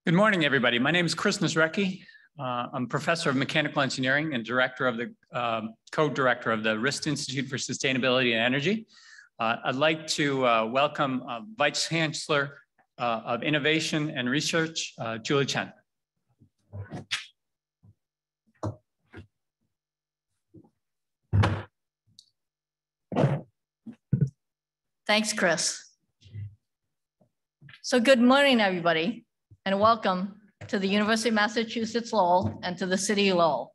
Good morning, everybody. My name is Chris Nizrecki. I'm professor of mechanical engineering and director of the co-director of the RIST Institute for Sustainability and Energy. I'd like to welcome Vice Chancellor of Innovation and Research, Julie Chen. Thanks, Chris. So good morning, everybody, and welcome to the University of Massachusetts Lowell and to the city of Lowell.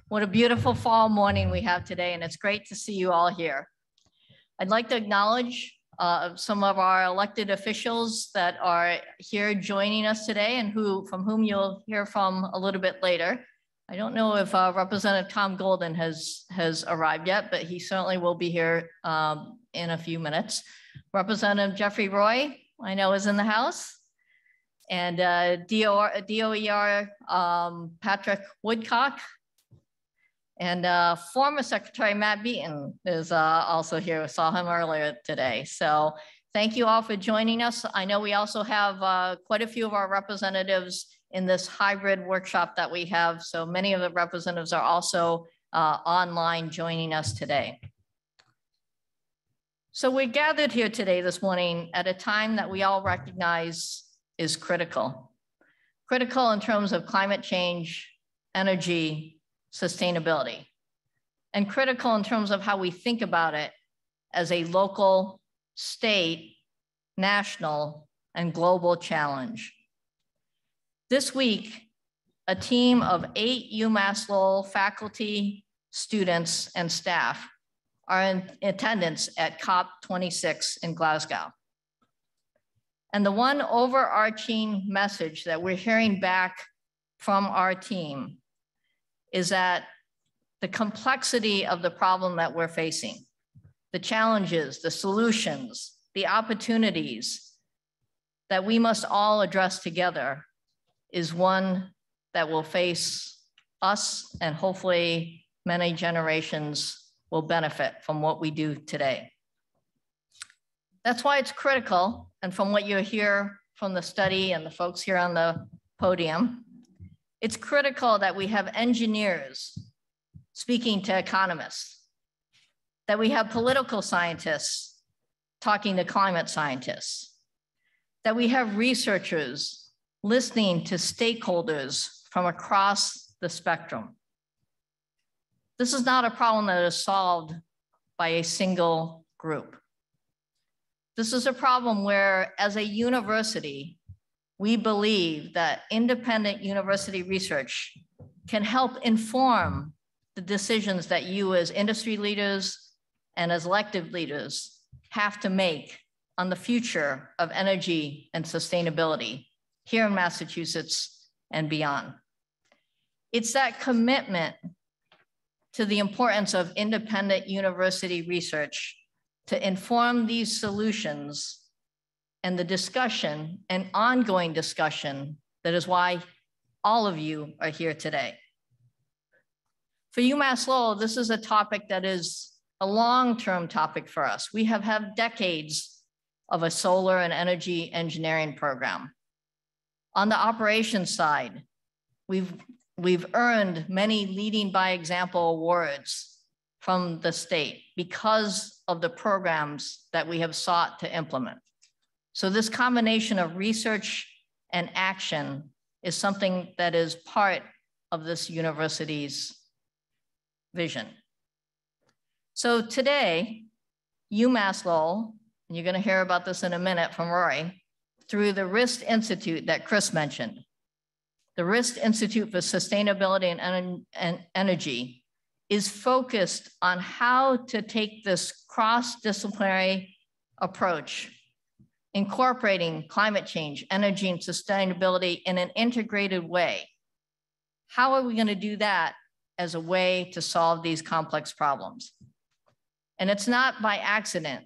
What a beautiful fall morning we have today, and it's great to see you all here. I'd like to acknowledge some of our elected officials that are here joining us today and from whom you'll hear from a little bit later. I don't know if Representative Tom Golden has arrived yet, but he certainly will be here in a few minutes. Representative Jeffrey Roy, I know, is in the house. And DOER Patrick Woodcock, and former Secretary Matt Beaton is also here. We saw him earlier today. So thank you all for joining us. I know we also have quite a few of our representatives in this hybrid workshop that we have. So many of the representatives are also online joining us today. So we're gathered here today this morning at a time that we all recognize is critical. Critical in terms of climate change, energy, sustainability, and critical in terms of how we think about it as a local, state, national, and global challenge. This week, a team of 8 UMass Lowell faculty, students, and staff are in attendance at COP26 in Glasgow. And the one overarching message that we're hearing back from our team is that the complexity of the problem that we're facing, the challenges, the solutions, the opportunities that we must all address together is one that will face us, and hopefully many generations will benefit from what we do today. That's why it's critical, and from what you hear from the study and the folks here on the podium, it's critical that we have engineers speaking to economists, that we have political scientists talking to climate scientists, that we have researchers listening to stakeholders from across the spectrum. This is not a problem that is solved by a single group. This is a problem where, as a university, we believe that independent university research can help inform the decisions that you as industry leaders and as elected leaders have to make on the future of energy and sustainability here in Massachusetts and beyond. It's that commitment to the importance of independent university research to inform these solutions and the discussion and ongoing discussion that is why all of you are here today. For UMass Lowell, this is a topic that is a long-term topic for us. We have had decades of a solar and energy engineering program. On the operations side, we've earned many leading by example awards from the state because of the programs that we have sought to implement. So this combination of research and action is something that is part of this university's vision. So today, UMass Lowell, and you're going to hear about this in a minute from Rory, through the RIST Institute that Chris mentioned, the RIST Institute for Sustainability and Energy is focused on how to take this cross-disciplinary approach, incorporating climate change, energy, and sustainability in an integrated way. How are we going to do that as a way to solve these complex problems? And it's not by accident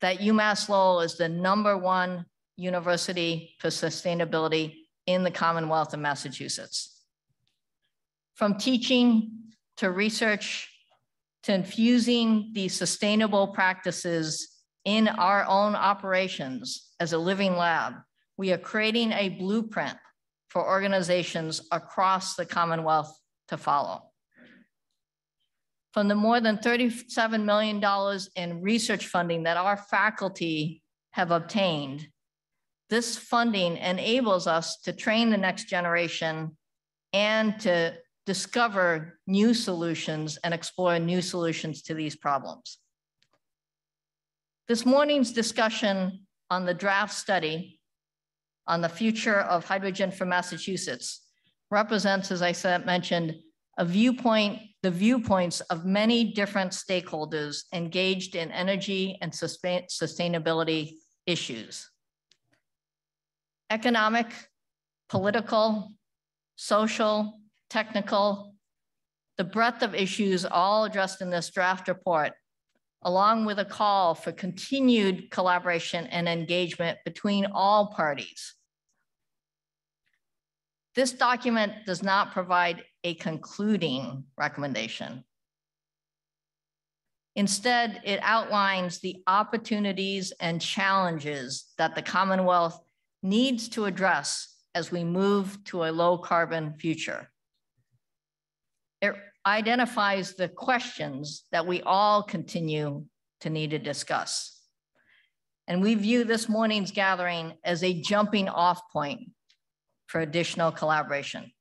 that UMass Lowell is the #1 university for sustainability in the Commonwealth of Massachusetts. From teaching to research, to infusing these sustainable practices in our own operations as a living lab, we are creating a blueprint for organizations across the Commonwealth to follow. From the more than $37 million in research funding that our faculty have obtained, this funding enables us to train the next generation and to discover new solutions and explore new solutions to these problems. This morning's discussion on the draft study on the future of hydrogen for Massachusetts represents, as I mentioned, the viewpoints of many different stakeholders engaged in energy and sustainability issues. Economic, political, social, technical, the breadth of issues all addressed in this draft report, along with a call for continued collaboration and engagement between all parties. This document does not provide a concluding recommendation. Instead, it outlines the opportunities and challenges that the Commonwealth needs to address as we move to a low carbon future. It identifies the questions that we all continue to need to discuss. And we view this morning's gathering as a jumping off point for additional collaboration.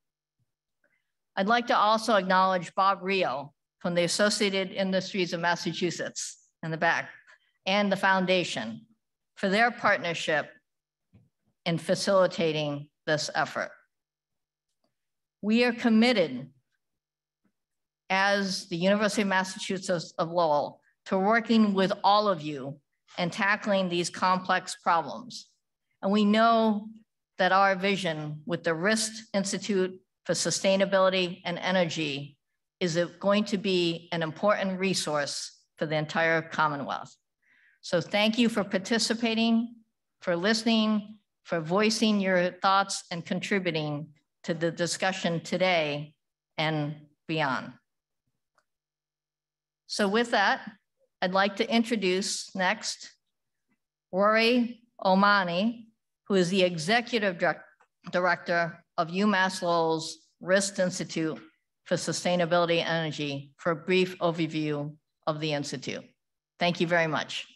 I'd like to also acknowledge Bob Rio from the Associated Industries of Massachusetts in the back and the foundation for their partnership in facilitating this effort. We are committed as the University of Massachusetts of Lowell to working with all of you and tackling these complex problems. And we know that our vision with the RIST Institute for Sustainability and Energy is going to be an important resource for the entire Commonwealth. So thank you for participating, for listening, for voicing your thoughts and contributing to the discussion today and beyond. So with that, I'd like to introduce next Rory Omani, who is the Executive Director of UMass Lowell's RIST Institute for Sustainability and Energy, for a brief overview of the Institute. Thank you very much.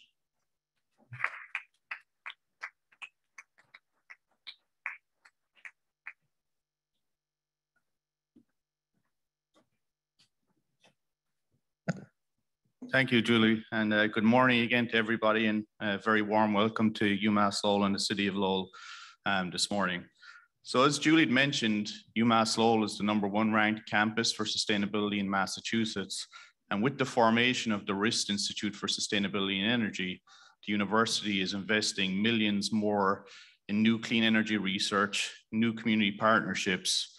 Thank you, Julie, and good morning again to everybody, and a very warm welcome to UMass Lowell and the City of Lowell this morning. So as Julie mentioned, UMass Lowell is the #1 ranked campus for sustainability in Massachusetts, and with the formation of the RIST Institute for Sustainability and Energy, the university is investing millions more in new clean energy research, new community partnerships,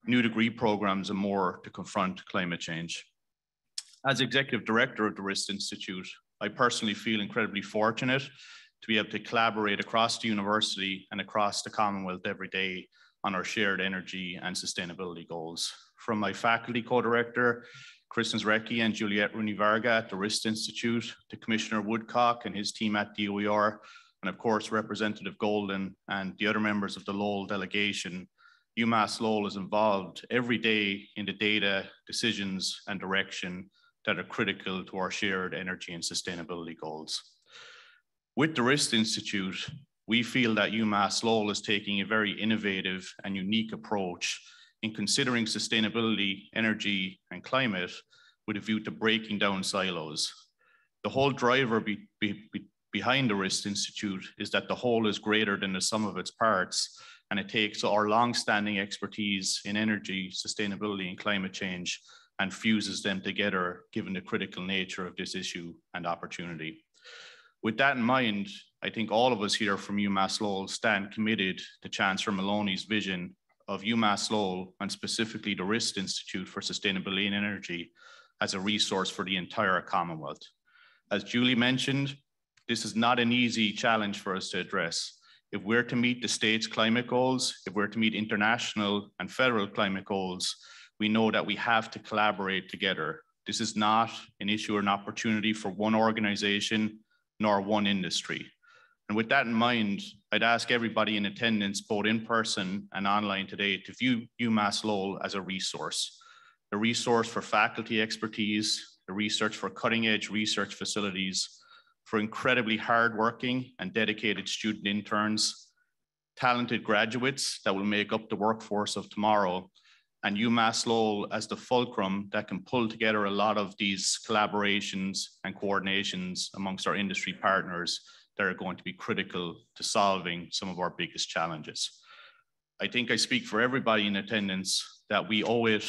new degree programs, and more to confront climate change. As Executive Director of the RIST Institute, I personally feel incredibly fortunate to be able to collaborate across the university and across the Commonwealth every day on our shared energy and sustainability goals. From my faculty co-director, Christmas Recchi and Juliette Rooney-Varga at the RIST Institute, to Commissioner Woodcock and his team at DOER, and of course, Representative Golden and the other members of the Lowell delegation, UMass Lowell is involved every day in the data, decisions, and direction that are critical to our shared energy and sustainability goals. With the RIST Institute, we feel that UMass Lowell is taking a very innovative and unique approach in considering sustainability, energy, and climate with a view to breaking down silos. The whole driver behind the RIST Institute is that the whole is greater than the sum of its parts, and it takes our long-standing expertise in energy, sustainability, and climate change and fuses them together, given the critical nature of this issue and opportunity. With that in mind, I think all of us here from UMass Lowell stand committed to Chancellor Maloney's vision of UMass Lowell, and specifically the RIST Institute for Sustainability and Energy, as a resource for the entire Commonwealth. As Julie mentioned, this is not an easy challenge for us to address. If we're to meet the state's climate goals, if we're to meet international and federal climate goals, we know that we have to collaborate together. This is not an issue or an opportunity for one organization nor one industry. And with that in mind, I'd ask everybody in attendance, both in person and online today, to view UMass Lowell as a resource for faculty expertise, a research for cutting edge research facilities, for incredibly hardworking and dedicated student interns, talented graduates that will make up the workforce of tomorrow, and UMass Lowell as the fulcrum that can pull together a lot of these collaborations and coordinations amongst our industry partners that are going to be critical to solving some of our biggest challenges. I think I speak for everybody in attendance that we owe it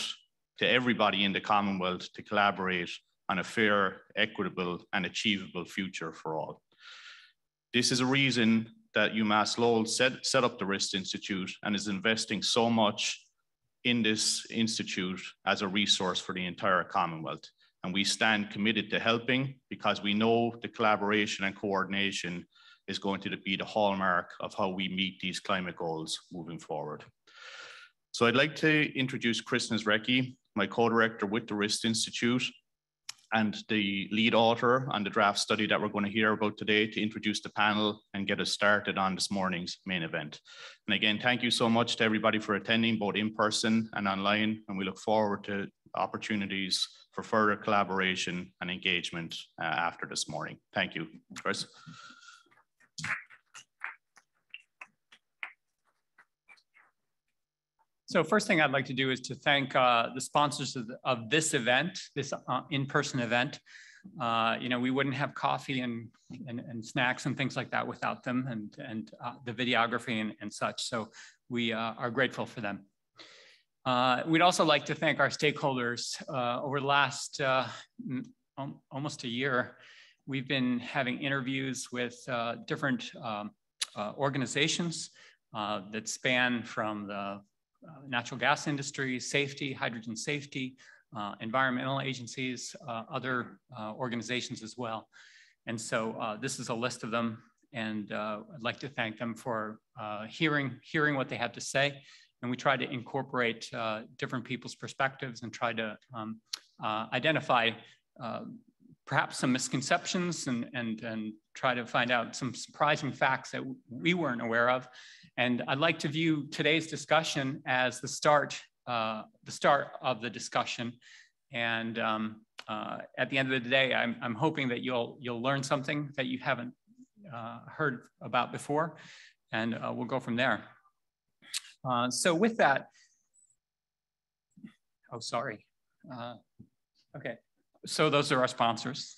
to everybody in the Commonwealth to collaborate on a fair, equitable, and achievable future for all. This is a reason that UMass Lowell set up the RIST Institute and is investing so much in this institute as a resource for the entire Commonwealth. And we stand committed to helping because we know the collaboration and coordination is going to be the hallmark of how we meet these climate goals moving forward. So I'd like to introduce Chris Nesrecki, my co-director with the RIST Institute and the lead author on the draft study that we're going to hear about today, to introduce the panel and get us started on this morning's main event. And again, thank you so much to everybody for attending, both in person and online, and we look forward to opportunities for further collaboration and engagement after this morning. Thank you, Chris. So first thing I'd like to do is to thank the sponsors of this event, this in-person event. We wouldn't have coffee and snacks and things like that without them, and the videography and such. So we are grateful for them. We'd also like to thank our stakeholders. Over the last almost a year, we've been having interviews with different organizations that span from the natural gas industry, safety, hydrogen safety, environmental agencies, other organizations as well. And so this is a list of them, and I'd like to thank them for hearing what they have to say. And we try to incorporate different people's perspectives and try to identify perhaps some misconceptions and try to find out some surprising facts that we weren't aware of. And I'd like to view today's discussion as the start of the discussion. And at the end of the day, I'm hoping that you'll learn something that you haven't heard about before, and we'll go from there. So with that, oh, sorry. Okay, so those are our sponsors.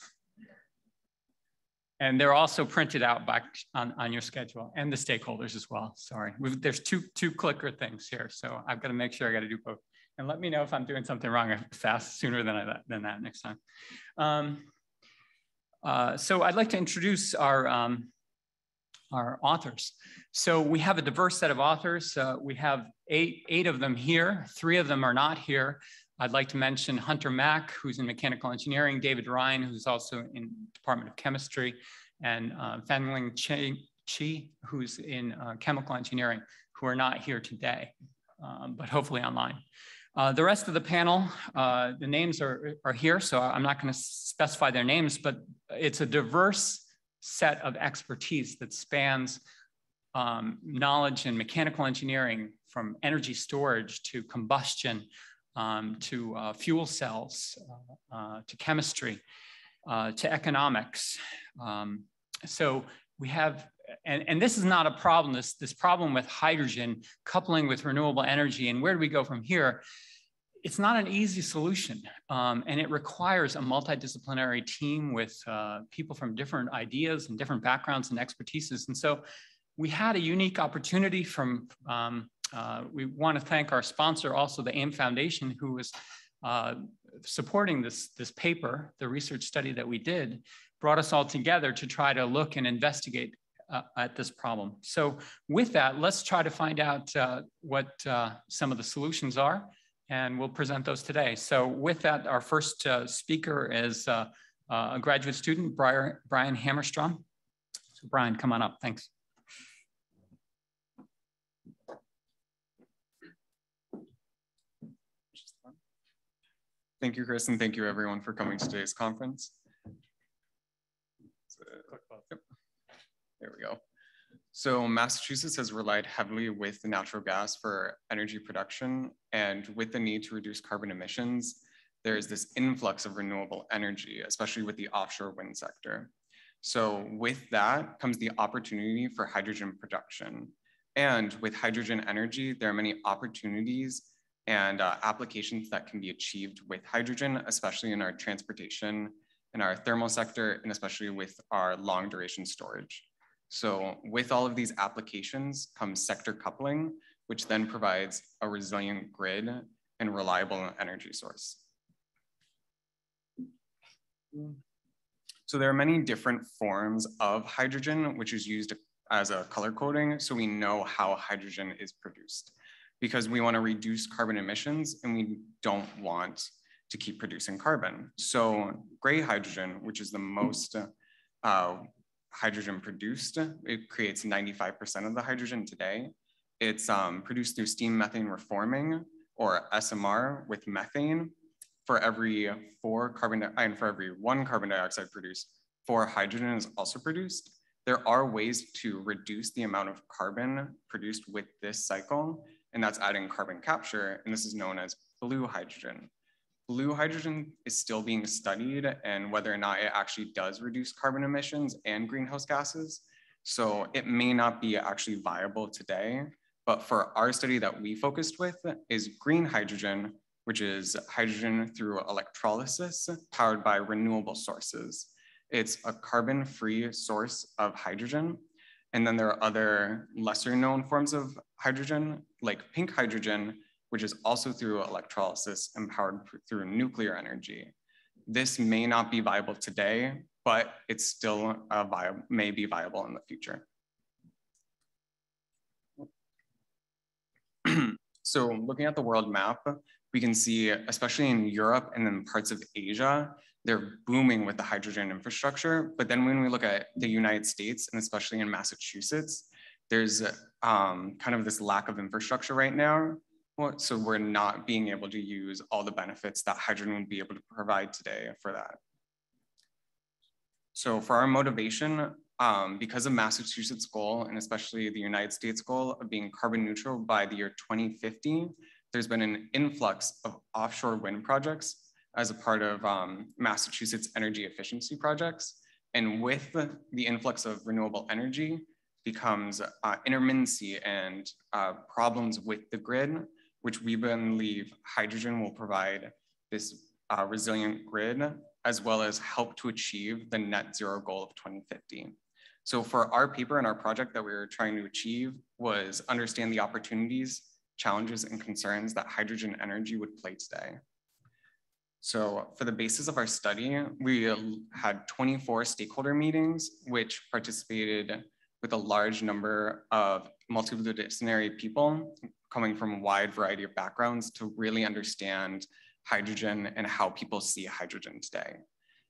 And they're also printed out back on your schedule, and the stakeholders as well. Sorry, there's two clicker things here, so I've got to make sure I got to do both. And let me know if I'm doing something wrong sooner than that next time. So I'd like to introduce our authors. So we have a diverse set of authors. We have eight of them here. 3 of them are not here. I'd like to mention Hunter Mack, who's in mechanical engineering, David Ryan, who's also in Department of Chemistry, and Fanling Chi, who's in chemical engineering, who are not here today, but hopefully online. The rest of the panel, the names are here, so I'm not going to specify their names, but it's a diverse set of expertise that spans knowledge in mechanical engineering, from energy storage to combustion, to fuel cells, to chemistry, to economics. So we have, and this is not a problem, this problem with hydrogen coupling with renewable energy, and where do we go from here? It's not an easy solution, and it requires a multidisciplinary team with people from different ideas and different backgrounds and expertises. And so we had a unique opportunity from, we want to thank our sponsor, also the AIMFoundation, who was supporting this paper, the research study that we did, brought us all together to try to look and investigate at this problem. So with that, let's try to find out what some of the solutions are, and we'll present those today. So with that, our first speaker is a graduate student, Brian Hammerstrom. So Brian, come on up, thanks. Thank you, Chris, and thank you everyone for coming to today's conference. There we go. So Massachusetts has relied heavily with natural gas for energy production, and with the need to reduce carbon emissions, there is this influx of renewable energy, especially with the offshore wind sector. So with that comes the opportunity for hydrogen production. And with hydrogen energy, there are many opportunities and applications that can be achieved with hydrogen, especially in our transportation, in our thermal sector, and especially with our long duration storage. So with all of these applications comes sector coupling, which then provides a resilient grid and reliable energy source. So there are many different forms of hydrogen, which is used as a color coding, so we know how hydrogen is produced, because we want to reduce carbon emissions and we don't want to keep producing carbon. So gray hydrogen, which is the most hydrogen produced, it creates 95% of the hydrogen today. It's produced through steam methane reforming, or SMR, with methane. For every 1 carbon dioxide produced, 4 hydrogen is also produced. There are ways to reduce the amount of carbon produced with this cycle, and that's adding carbon capture, and this is known as blue hydrogen. Blue hydrogen is still being studied, and whether or not it actually does reduce carbon emissions and greenhouse gases. So it may not be actually viable today, but for our study that we focused with is green hydrogen, which is hydrogen through electrolysis powered by renewable sources. It's a carbon-free source of hydrogen. And then there are other lesser known forms of hydrogen, like pink hydrogen, which is also through electrolysis and powered through nuclear energy. This may not be viable today, but it's still may be viable in the future. So looking at the world map, we can see, especially in Europe and then parts of Asia, they're booming with the hydrogen infrastructure. But then when we look at the United States, and especially in Massachusetts, there's kind of this lack of infrastructure right now. So we're not being able to use all the benefits that hydrogen would be able to provide today for that. So for our motivation, because of Massachusetts' goal, and especially the United States goal of being carbon neutral by the year 2050, there's been an influx of offshore wind projects as a part of Massachusetts energy efficiency projects. And with the influx of renewable energy becomes intermittency and problems with the grid, which we believe hydrogen will provide this resilient grid, as well as help to achieve the net zero goal of 2050. So for our paper and our project that we were trying to achieve was understand the opportunities, challenges, and concerns that hydrogen energy would play today. So for the basis of our study, we had 24 stakeholder meetings, which participated with a large number of multidisciplinary people coming from a wide variety of backgrounds to really understand hydrogen and how people see hydrogen today.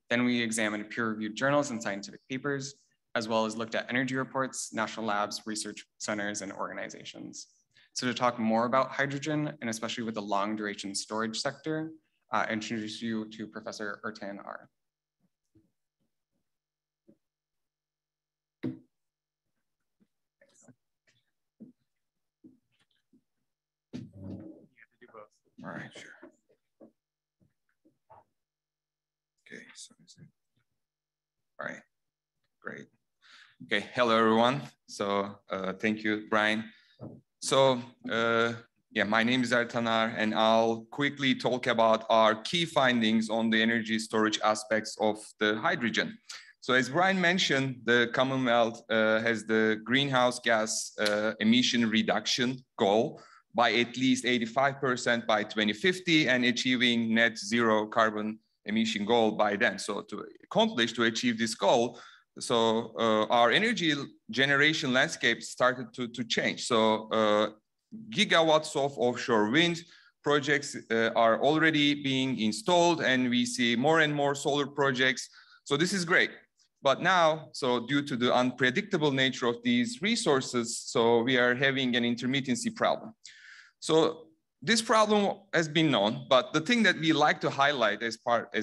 Then we examined peer-reviewed journals and scientific papers, as well as looked at energy reports, national labs, research centers, and organizations. So to talk more about hydrogen, and especially with the long duration storage sector, I introduce you to Professor Ertan R. All right, sure. Okay, so is it? All right, great. Okay, hello everyone. So thank you, Brian. So yeah, my name is Ertanar, and I'll quickly talk about our key findings on the energy storage aspects of the hydrogen. So as Brian mentioned, the Commonwealth has the greenhouse gas emission reduction goal by at least 85% by 2050 and achieving net zero carbon emission goal by then. So to achieve this goal, so our energy generation landscape started to change. So gigawatts of offshore wind projects are already being installed, and we see more and more solar projects. So this is great. But now, so due to the unpredictable nature of these resources, so we are having an intermittency problem. So this problem has been known, but the thing that we like to highlight as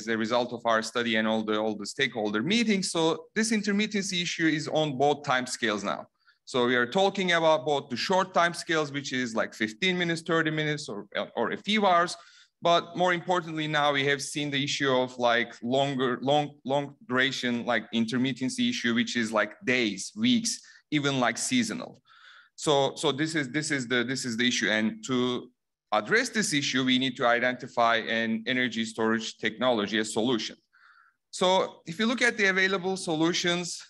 a result of our study and all the stakeholder meetings, so this intermittency issue is on both time scales now. So we are talking about both the short time scales, which is like 15 minutes, 30 minutes, or a few hours. But more importantly, now we have seen the issue of like long duration, like intermittency issue, which is like days, weeks, even like seasonal. So this is the issue. And to address this issue, we need to identify an energy storage technology as solution. So if you look at the available solutions,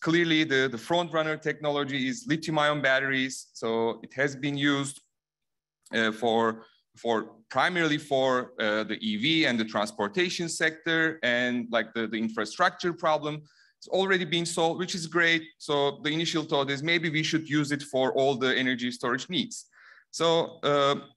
clearly the front runner technology is lithium-ion batteries. So it has been used primarily for the EV and the transportation sector, and like the infrastructure problem. It's already been solved, which is great. So the initial thought is maybe we should use it for all the energy storage needs. So,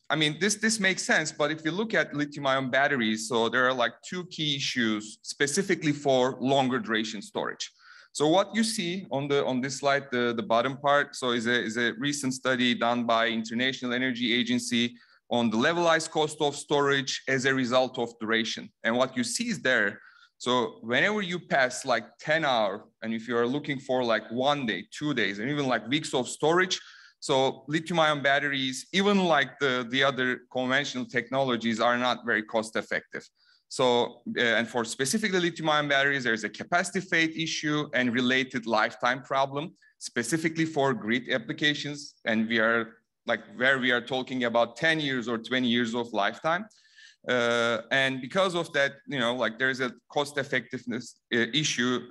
I mean, this makes sense, but if you look at lithium-ion batteries, so there are like two key issues specifically for longer duration storage. So what you see on this slide, the bottom part, so is a recent study done by International Energy Agency on the levelized cost of storage as a result of duration. And what you see is there, so whenever you pass like 10 hours, and if you are looking for like 1 day, 2 days, and even like weeks of storage, so lithium-ion batteries, even like the other conventional technologies, are not very cost effective. So, and for specifically lithium-ion batteries, there's a capacity fade issue and related lifetime problem, specifically for grid applications. And we are like where we are talking about 10 years or 20 years of lifetime. And because of that, you know, like there's a cost effectiveness issue,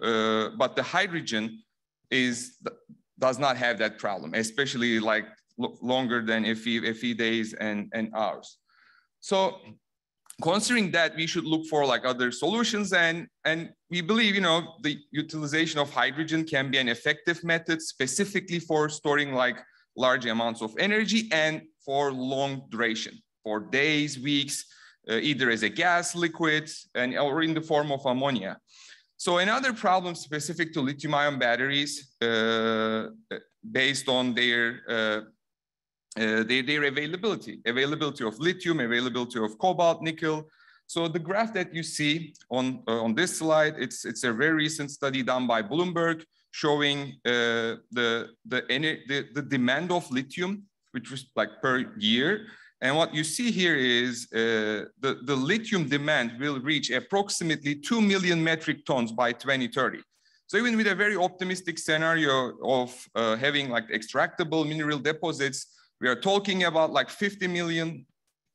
but the hydrogen does not have that problem, especially like longer than a few days and hours. So considering that, we should look for like other solutions, and we believe, you know, the utilization of hydrogen can be an effective method specifically for storing like large amounts of energy and for long duration, for days, weeks, either as a gas, liquid, or in the form of ammonia. So another problem specific to lithium-ion batteries, based on their availability of lithium, availability of cobalt, nickel. So the graph that you see on this slide, it's a very recent study done by Bloomberg showing the demand of lithium, which was like per year. And what you see here is the lithium demand will reach approximately 2 million metric tons by 2030. So even with a very optimistic scenario of having like extractable mineral deposits, we are talking about like 50 million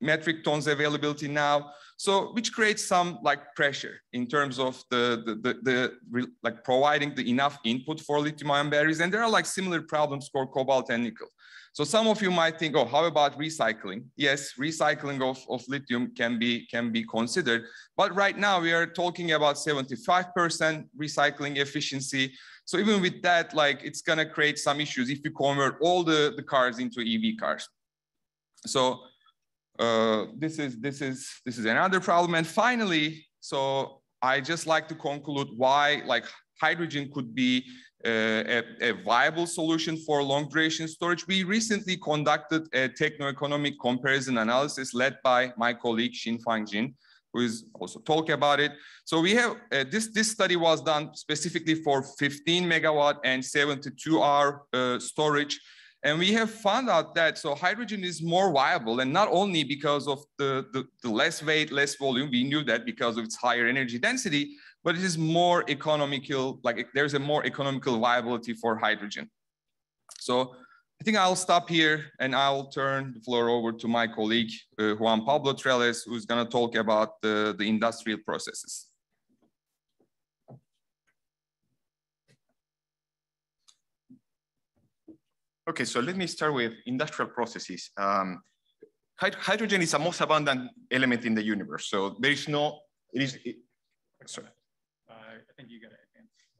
metric tons availability now. So which creates some like pressure in terms of like providing the enough input for lithium-ion batteries. And there are like similar problems for cobalt and nickel. So some of you might think, oh, how about recycling? Yes, recycling of lithium can be considered. But right now we are talking about 75% recycling efficiency. So even with that, like it's gonna create some issues if you convert all the cars into EV cars. So this is another problem. And finally, so I just like to conclude why like hydrogen could be a viable solution for long duration storage. We recently conducted a techno-economic comparison analysis led by my colleague Xin-Fang Jin, who is also talking about it. So we have this study was done specifically for 15 megawatt and 72-hour storage. And we have found out that so hydrogen is more viable, and not only because of the less weight, less volume, we knew that because of its higher energy density, but it is more economical, like there's a more economical viability for hydrogen. So I think I'll stop here and I'll turn the floor over to my colleague, Juan Pablo Trelles, who's gonna talk about the industrial processes. Okay, so let me start with industrial processes. Hydrogen is the most abundant element in the universe. So there is no, sorry. I think you got it.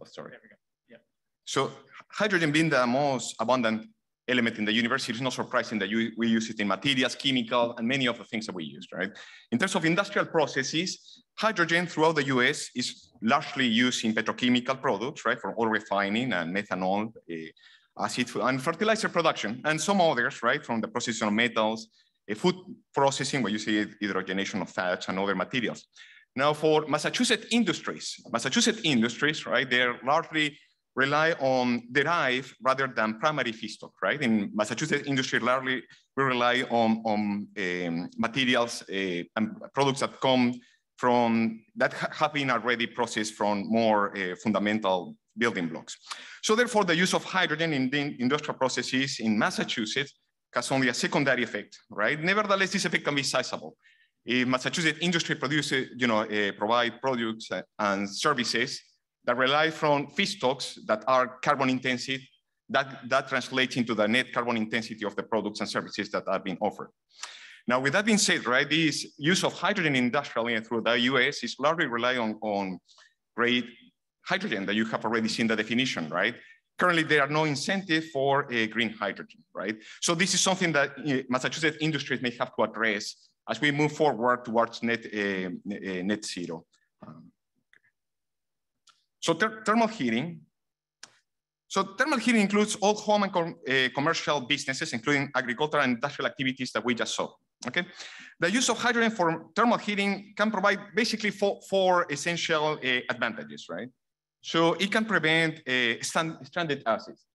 Oh, sorry. There we go. Yeah. So hydrogen being the most abundant element in the universe, it is not surprising that we use it in materials, chemical, and many of the things that we use, right? In terms of industrial processes, hydrogen throughout the US is largely used in petrochemical products, right? For oil refining and methanol, acid and fertilizer production, and some others, right? From the processing of metals, food processing, where you see hydrogenation of fats and other materials. Now for Massachusetts industries, right? They're largely rely on derived rather than primary feedstock, right? In Massachusetts industry, largely we rely on materials and products that come from, that have been already processed from more fundamental building blocks. So therefore, the use of hydrogen in the industrial processes in Massachusetts has only a secondary effect, right? Nevertheless, this effect can be sizable. If Massachusetts industry produces, provide products and services that rely from feedstocks that are carbon intensive, that translates into the net carbon intensity of the products and services that are being offered. Now, with that being said, right, this use of hydrogen industrially and through the US is largely relying on grey hydrogen that you have already seen the definition, right? Currently, there are no incentive for green hydrogen, right? So this is something that Massachusetts industries may have to address as we move forward towards net zero. So thermal heating. So thermal heating includes all home and commercial businesses, including agricultural and industrial activities that we just saw, okay? The use of hydrogen for thermal heating can provide basically four essential advantages, right? So it can prevent stranded assets.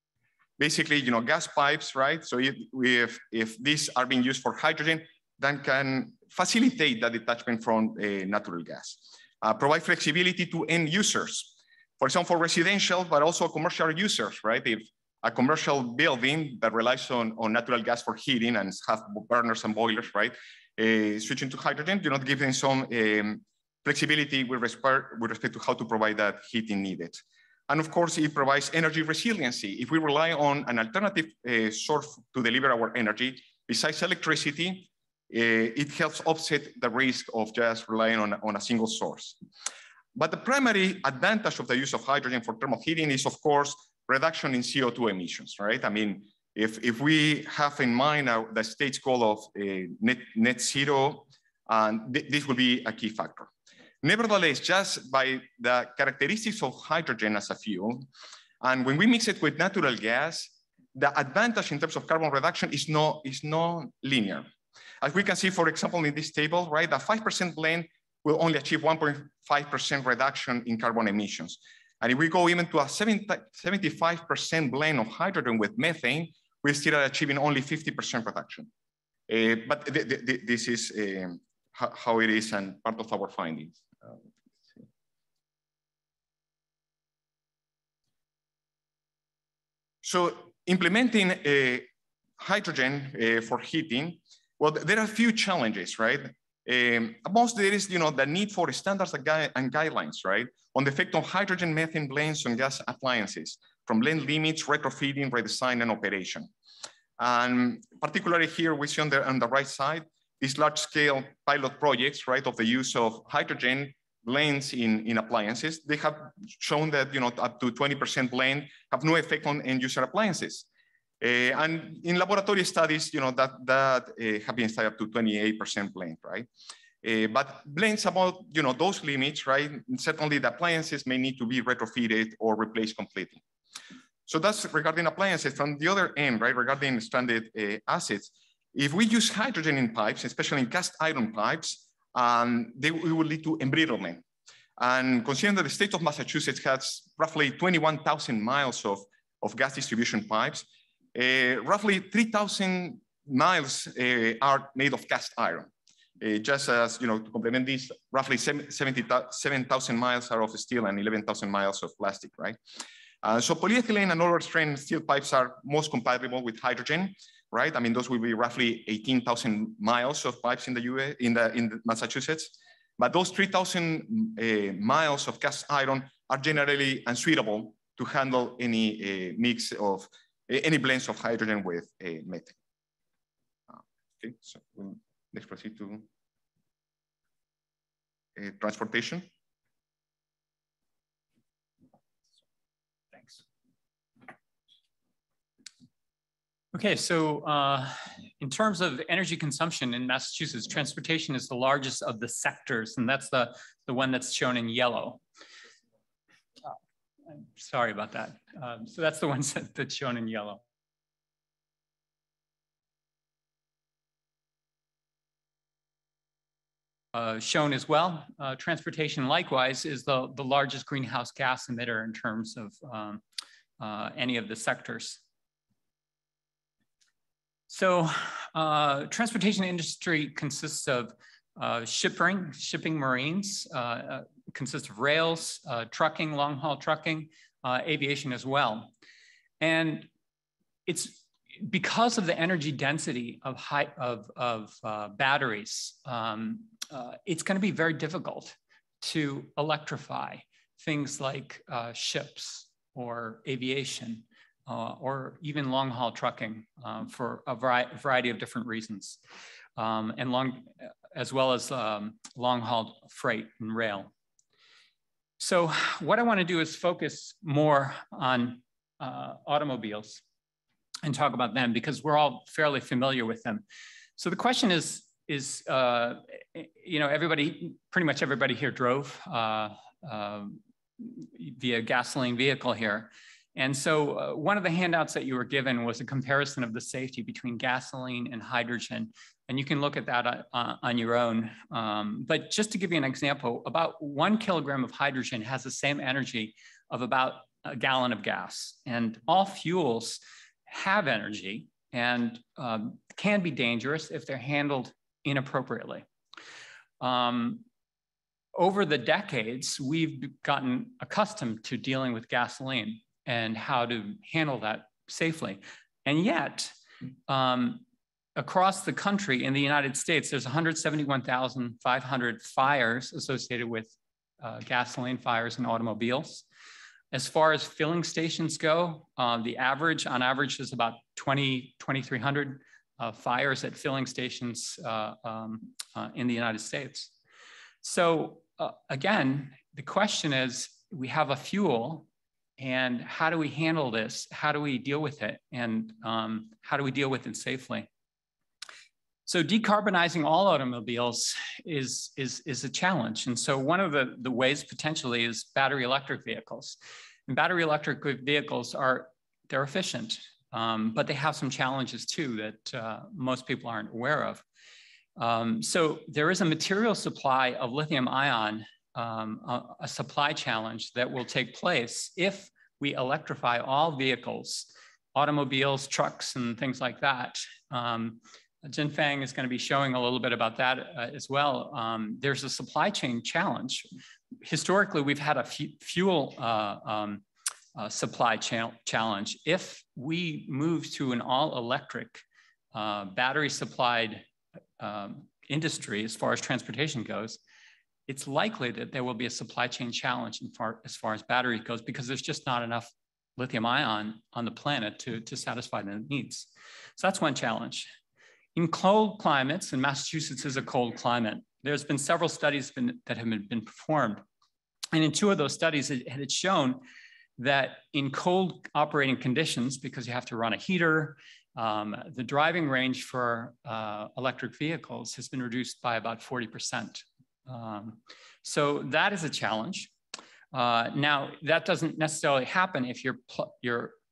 Basically, gas pipes, right? So if these are being used for hydrogen, then can facilitate the detachment from natural gas. Provide flexibility to end users. For example, for residential, but also commercial users, right? If a commercial building that relies on natural gas for heating and have burners and boilers, right? Switching to hydrogen, giving some flexibility with respect to how to provide that heating needed. And of course, it provides energy resiliency. If we rely on an alternative source to deliver our energy, besides electricity, it helps offset the risk of just relying on a single source. But the primary advantage of the use of hydrogen for thermal heating is, of course, reduction in CO2 emissions, right? I mean, if we have in mind the state's goal of net zero, this will be a key factor. Nevertheless, just by the characteristics of hydrogen as a fuel, and when we mix it with natural gas, the advantage in terms of carbon reduction is not linear. As we can see, for example, in this table, right, the 5% blend will only achieve 1.5% reduction in carbon emissions. And if we go even to a 75% blend of hydrogen with methane, we're still achieving only 50% reduction. But this is how it is and part of our findings. So implementing hydrogen for heating, well, there are a few challenges, right? Amongst there is, the need for standards and guidelines, right? On the effect of hydrogen methane blends on gas appliances, from blend limits, retrofitting, redesign, and operation. And particularly here, we see on the right side, these large-scale pilot projects, right, of the use of hydrogen blends in appliances. They have shown that, up to 20% blend have no effect on end-user appliances. And in laboratory studies, that have been studied up to 28% blend, right? But blends about, those limits, right? And certainly the appliances may need to be retrofitted or replaced completely. So that's regarding appliances. From the other end, right, regarding stranded assets, if we use hydrogen in pipes, especially in cast iron pipes, it will lead to embrittlement. And considering that the state of Massachusetts has roughly 21,000 miles of gas distribution pipes, roughly 3,000 miles are made of cast iron. Just as, to complement this, roughly 7,000 miles are of steel and 11,000 miles of plastic, right? So polyethylene and other strand steel pipes are most compatible with hydrogen, right? I mean, those will be roughly 18,000 miles of pipes in the US, in Massachusetts. But those 3,000 miles of cast iron are generally unsuitable to handle any mix of any blends of hydrogen with methane. Okay, so let's proceed to transportation. Thanks. Okay, so in terms of energy consumption in Massachusetts, transportation is the largest of the sectors, and that's the one that's shown in yellow. I'm sorry about that. So that's the one that's shown in yellow. Shown as well, transportation likewise is the largest greenhouse gas emitter in terms of any of the sectors. So transportation industry consists of shipping marines, consists of rails, trucking, long-haul trucking, aviation as well. And it's because of the energy density of batteries, it's going to be very difficult to electrify things like ships or aviation or even long-haul trucking for a variety of different reasons, as well as long-haul freight and rail. So what I want to do is focus more on automobiles and talk about them because we're all fairly familiar with them. So the question is you know, pretty much everybody here drove via gasoline vehicle here. And so one of the handouts that you were given was a comparison of the safety between gasoline and hydrogen. And you can look at that on your own. But just to give you an example, about 1 kilogram of hydrogen has the same energy of about a gallon of gas. And all fuels have energy and can be dangerous if they're handled inappropriately. Over the decades, we've gotten accustomed to dealing with gasoline and how to handle that safely. And yet, across the country in the United States, there's 171,500 fires associated with gasoline fires in automobiles. As far as filling stations go, the average, on average, is about 2,300 fires at filling stations in the United States. So again, the question is, we have a fuel, and how do we handle this? How do we deal with it? And how do we deal with it safely? So decarbonizing all automobiles is a challenge. And so one of the ways potentially is battery electric vehicles. And battery electric vehicles they're efficient, but they have some challenges too that most people aren't aware of. So there is a material supply of lithium ion, a supply challenge that will take place if we electrify all vehicles, automobiles, trucks, and things like that. Jinfeng is going to be showing a little bit about that as well. There's a supply chain challenge. Historically, we've had a fuel supply challenge. If we move to an all-electric battery-supplied industry as far as transportation goes, it's likely that there will be a supply chain challenge as far as battery goes because there's just not enough lithium ion on the planet to satisfy the needs. So that's one challenge. In cold climates, and Massachusetts is a cold climate, there's been several studies that have been performed. And in 2 of those studies, it had shown that in cold operating conditions, because you have to run a heater, the driving range for electric vehicles has been reduced by about 40%. So that is a challenge. Now, that doesn't necessarily happen if your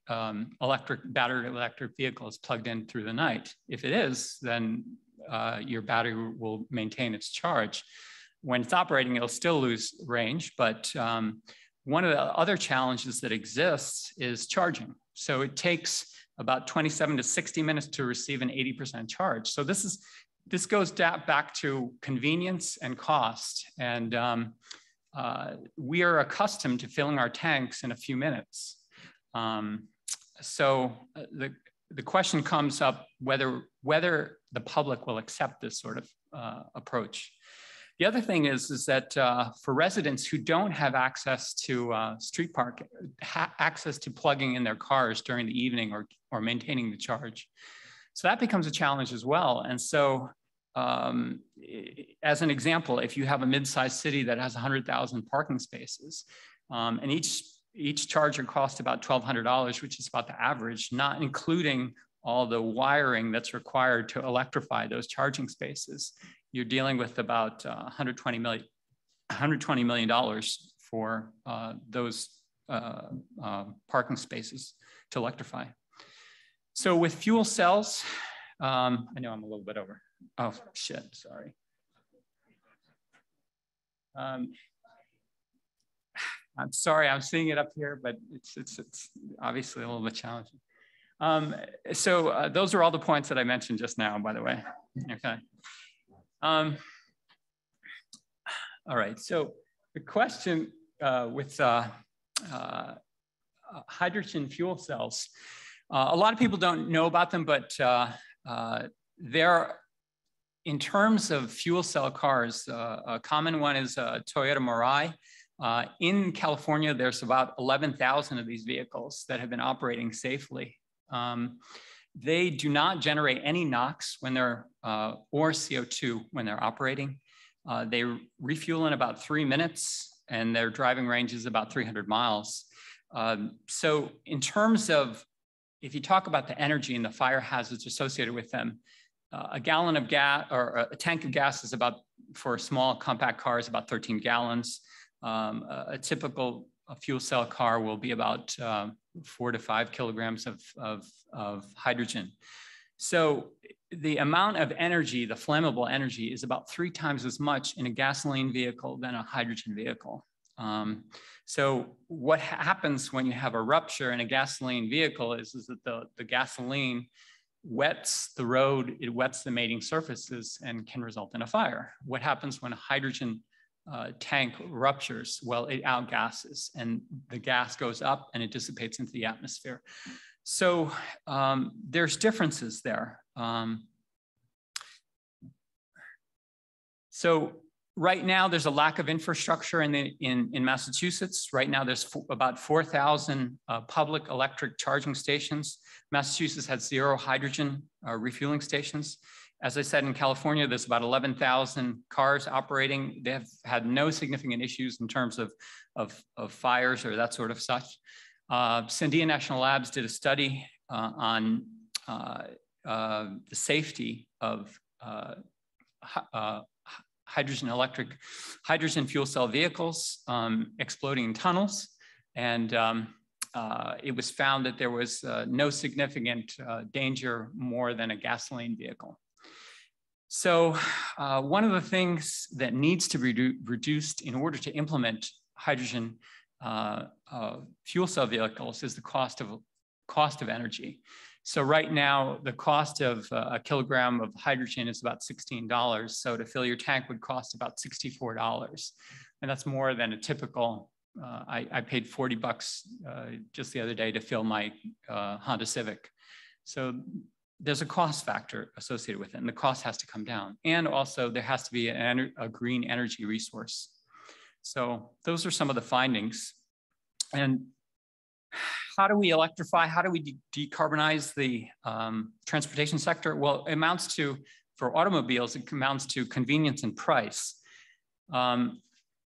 battery electric vehicle is plugged in through the night. If it is, then your battery will maintain its charge. When it's operating, it'll still lose range, but one of the other challenges that exists is charging. So it takes about 27 to 60 minutes to receive an 80% charge. So this goes back to convenience and cost. And we are accustomed to filling our tanks in a few minutes. So the question comes up whether the public will accept this sort of approach. The other thing is that for residents who don't have access to street parking, access to plugging in their cars during the evening or maintaining the charge. So that becomes a challenge as well. And so as an example, if you have a mid-sized city that has 100,000 parking spaces, and each charger costs about $1,200, which is about the average, not including all the wiring that's required to electrify those charging spaces, you're dealing with about $120 million for those parking spaces to electrify. So with fuel cells, I know I'm a little bit over. Oh, shit, sorry. I'm sorry, I'm seeing it up here, but it's obviously a little bit challenging. So those are all the points that I mentioned just now, by the way. Okay. All right, so the question with hydrogen fuel cells, a lot of people don't know about them, but they're, in terms of fuel cell cars, a common one is Toyota Mirai. In California, there's about 11,000 of these vehicles that have been operating safely. They do not generate any NOx when they're, or CO2 when they're operating. They refuel in about 3 minutes, and their driving range is about 300 miles. So in terms of, if you talk about the energy and the fire hazards associated with them, a gallon of gas, or a tank of gas is about, for a small compact car, is about 13 gallons. A typical fuel cell car will be about 4 to 5 kilograms of hydrogen. So the amount of energy, the flammable energy, is about 3 times as much in a gasoline vehicle than a hydrogen vehicle. So what happens when you have a rupture in a gasoline vehicle is that the gasoline wets the road, it wets the mating surfaces, and can result in a fire. What happens when a hydrogen tank ruptures? Well, it outgasses, and the gas goes up and it dissipates into the atmosphere. So there's differences there. So right now there's a lack of infrastructure in Massachusetts. Right now there's about 4,000 public electric charging stations. Massachusetts has 0 hydrogen refueling stations. As I said, in California, there's about 11,000 cars operating. They have had no significant issues in terms of fires or that sort of such. Sandia National Labs did a study on the safety of hydrogen fuel cell vehicles exploding in tunnels. And it was found that there was no significant danger more than a gasoline vehicle. So one of the things that needs to be reduced in order to implement hydrogen fuel cell vehicles is the cost of energy. So right now, the cost of a kilogram of hydrogen is about $16. So to fill your tank would cost about $64. And that's more than a typical, I paid $40 just the other day to fill my Honda Civic. So there's a cost factor associated with it, and the cost has to come down. And also there has to be a green energy resource. So those are some of the findings. And how do we electrify? How do we decarbonize the transportation sector? Well, it amounts to, for automobiles, it amounts to convenience and price.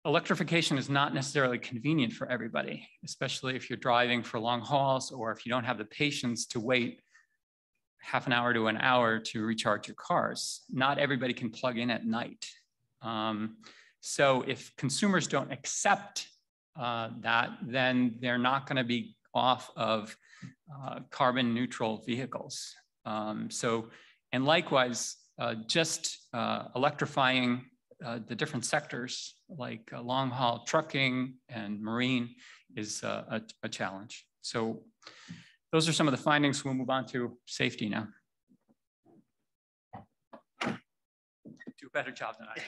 Electrification is not necessarily convenient for everybody, especially if you're driving for long hauls or if you don't have the patience to wait half an hour to an hour to recharge your cars. Not everybody can plug in at night. So if consumers don't accept that, then they're not going to be off of carbon neutral vehicles. And likewise, just electrifying the different sectors like long haul trucking and marine is a challenge. So those are some of the findings. We'll move on to safety now. Do a better job than I did.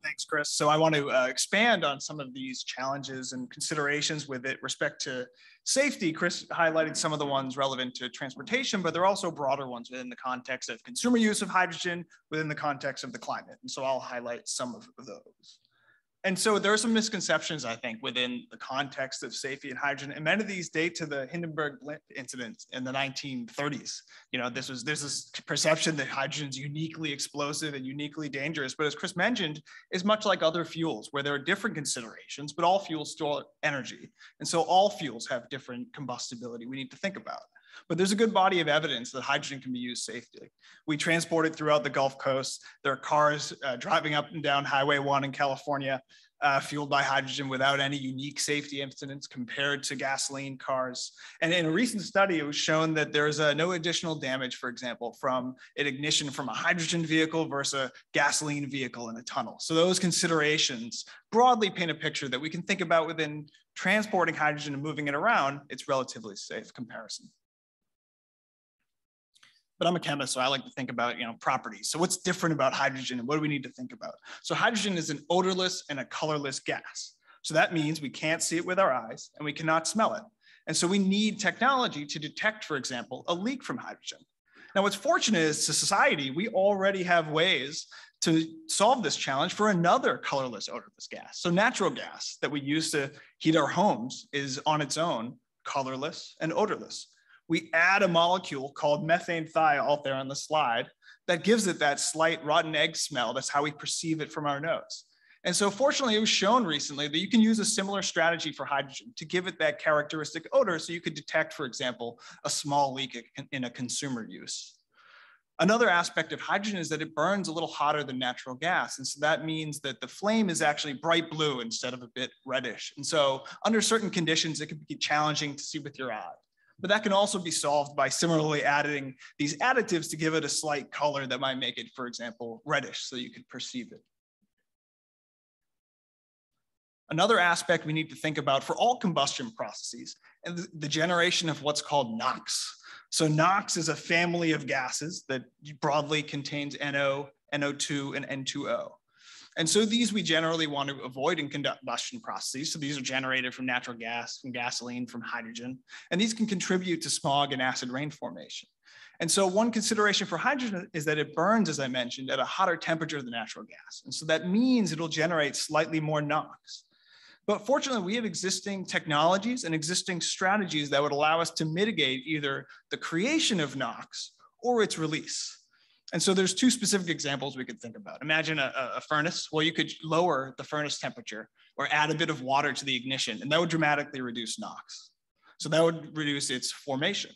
Thanks, Chris. So I want to expand on some of these challenges and considerations with respect to safety. Chris highlighted some of the ones relevant to transportation, but there are also broader ones within the context of consumer use of hydrogen, within the context of the climate. And so I'll highlight some of those. And so there are some misconceptions, I think, within the context of safety and hydrogen. And many of these date to the Hindenburg blimp incident in the 1930s. You know, there's this perception that hydrogen is uniquely explosive and uniquely dangerous. But as Chris mentioned, it's much like other fuels where there are different considerations, but all fuels store energy. And so all fuels have different combustibility we need to think about. But there's a good body of evidence that hydrogen can be used safely. We transport it throughout the Gulf Coast. There are cars driving up and down Highway 1 in California. fueled by hydrogen without any unique safety incidents compared to gasoline cars. And in a recent study, it was shown that there is no additional damage, for example, from an ignition from a hydrogen vehicle versus a gasoline vehicle in a tunnel. So those considerations broadly paint a picture that we can think about within transporting hydrogen and moving it around. It's relatively safe comparison. But I'm a chemist, so I like to think about properties. So what's different about hydrogen and what do we need to think about? So hydrogen is an odorless and a colorless gas. So that means we can't see it with our eyes and we cannot smell it. And so we need technology to detect, for example, a leak from hydrogen. Now, what's fortunate is to society, we already have ways to solve this challenge for another colorless, odorless gas. So natural gas that we use to heat our homes is on its own colorless and odorless. We add a molecule called methane thiol there on the slide that gives it that slight rotten egg smell. That's how we perceive it from our nose. And so fortunately, it was shown recently that you can use a similar strategy for hydrogen to give it that characteristic odor so you could detect, for example, a small leak in a consumer use. Another aspect of hydrogen is that it burns a little hotter than natural gas. And so that means that the flame is actually bright blue instead of a bit reddish. And so under certain conditions, it can be challenging to see with your eye. But that can also be solved by similarly adding these additives to give it a slight color that might make it, for example, reddish so you could perceive it. Another aspect we need to think about for all combustion processes and the generation of what's called NOx. So NOx is a family of gases that broadly contains NO, NO2, and N2O. And so these we generally want to avoid in combustion processes. So these are generated from natural gas, from gasoline, from hydrogen, and these can contribute to smog and acid rain formation. And so one consideration for hydrogen is that it burns, as I mentioned, at a hotter temperature than natural gas. And so that means it'll generate slightly more NOx. But fortunately, we have existing technologies and existing strategies that would allow us to mitigate either the creation of NOx or its release. And so there's two specific examples we could think about. Imagine a furnace. Well, you could lower the furnace temperature or add a bit of water to the ignition, and that would dramatically reduce NOx. So that would reduce its formation.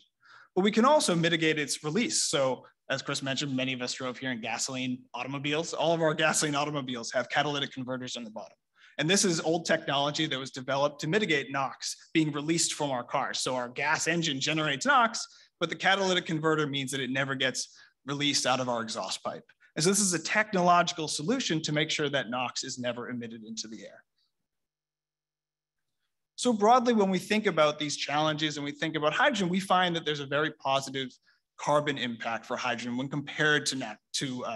But we can also mitigate its release. So as Chris mentioned, many of us drove here in gasoline automobiles. All of our gasoline automobiles have catalytic converters on the bottom. And this is old technology that was developed to mitigate NOx being released from our cars. So our gas engine generates NOx, but the catalytic converter means that it never gets released out of our exhaust pipe. And so this is a technological solution to make sure that NOx is never emitted into the air. So broadly, when we think about these challenges and we think about hydrogen, we find that there's a very positive carbon impact for hydrogen when compared to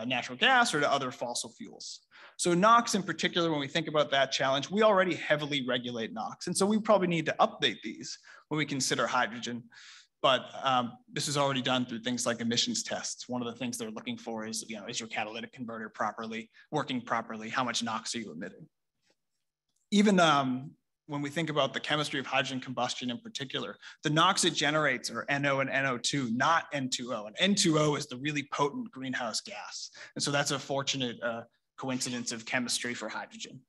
natural gas or to other fossil fuels. So NOx in particular, when we think about that challenge, we already heavily regulate NOx. And so we probably need to update these when we consider hydrogen. But this is already done through things like emissions tests. One of the things they're looking for is, is your catalytic converter working properly? How much NOx are you emitting? Even when we think about the chemistry of hydrogen combustion in particular, the NOx it generates are NO and NO2, not N2O. And N2O is the really potent greenhouse gas. And so that's a fortunate coincidence of chemistry for hydrogen.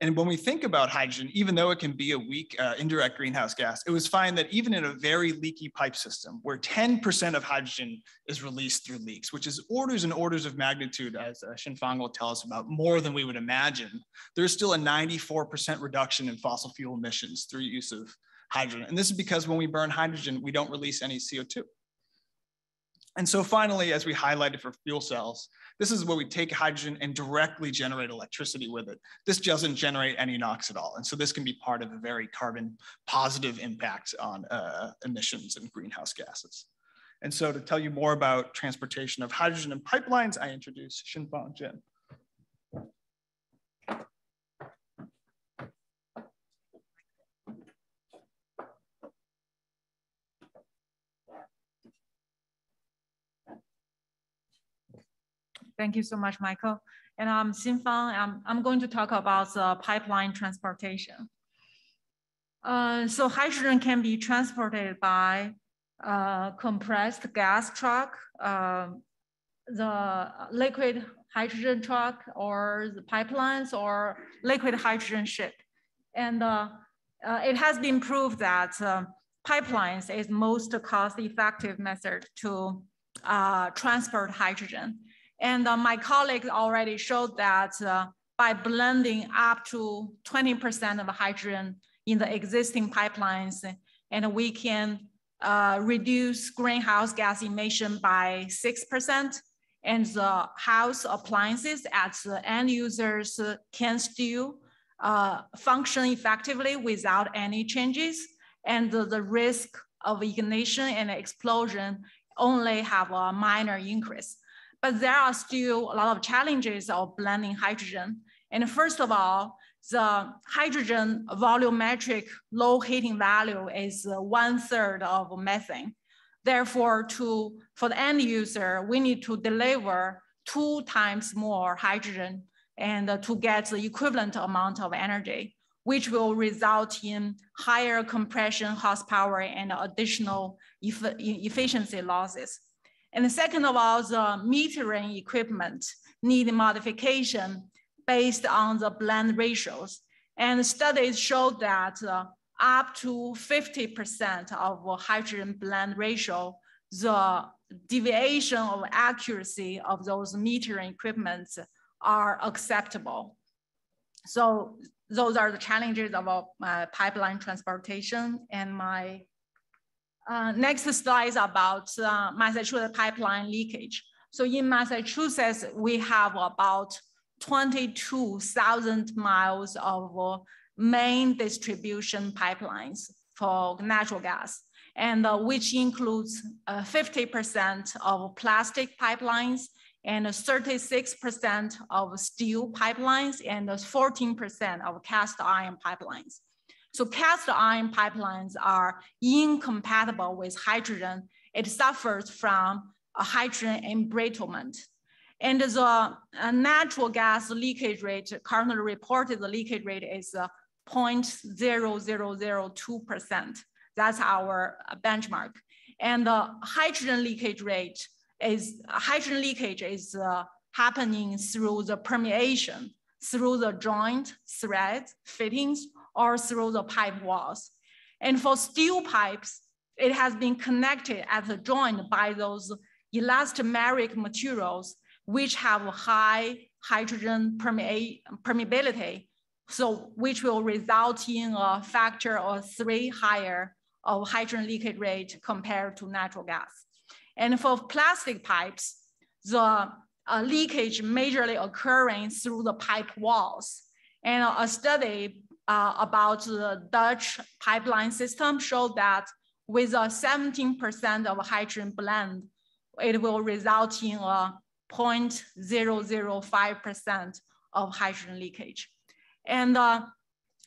And when we think about hydrogen, even though it can be a weak indirect greenhouse gas, it was found that even in a very leaky pipe system where 10% of hydrogen is released through leaks, which is orders and orders of magnitude, as Xinfang will tell us about, more than we would imagine, there's still a 94% reduction in fossil fuel emissions through use of hydrogen. And this is because when we burn hydrogen, we don't release any CO2. And so finally, as we highlighted for fuel cells, this is where we take hydrogen and directly generate electricity with it. This doesn't generate any NOx at all. And so this can be part of a very carbon positive impact on emissions and greenhouse gases. And so to tell you more about transportation of hydrogen and pipelines, I introduce Xinfang Jin. Thank you so much, Michael. And I'm Xinfang. I'm going to talk about pipeline transportation. So hydrogen can be transported by compressed gas truck, the liquid hydrogen truck, or the pipelines, or liquid hydrogen ship. And it has been proved that pipelines is most cost-effective method to transport hydrogen. And my colleague already showed that by blending up to 20% of hydrogen in the existing pipelines, and we can reduce greenhouse gas emission by 6%, and the house appliances at the end users can still function effectively without any changes, and the risk of ignition and explosion only have a minor increase. But there are still a lot of challenges of blending hydrogen. And first of all, the hydrogen volumetric low heating value is 1/3 of methane. Therefore, for the end user, we need to deliver 2 times more hydrogen and to get the equivalent amount of energy, which will result in higher compression horsepower and additional efficiency losses. And second of all, the metering equipment need modification based on the blend ratios. And studies show that up to 50% of hydrogen blend ratio, the deviation of accuracy of those metering equipments are acceptable. So those are the challenges of pipeline transportation. And my next slide is about Massachusetts pipeline leakage. So in Massachusetts, we have about 22,000 miles of main distribution pipelines for natural gas, and which includes 50% of plastic pipelines and 36% of steel pipelines and 14% of cast iron pipelines. So cast iron pipelines are incompatible with hydrogen. It suffers from a hydrogen embrittlement. And the natural gas leakage rate, currently reported the leakage rate is 0.0002%. That's our benchmark. And the hydrogen leakage is happening through the permeation, through the joint, threads, fittings, or through the pipe walls. And for steel pipes, it has been connected at the joint by those elastomeric materials, which have high hydrogen permeability, so which will result in a factor of 3 higher of hydrogen leakage rate compared to natural gas. And for plastic pipes, the leakage majorly occurring through the pipe walls. And a study about the Dutch pipeline system showed that with a 17% of hydrogen blend, it will result in a 0.005% of hydrogen leakage. And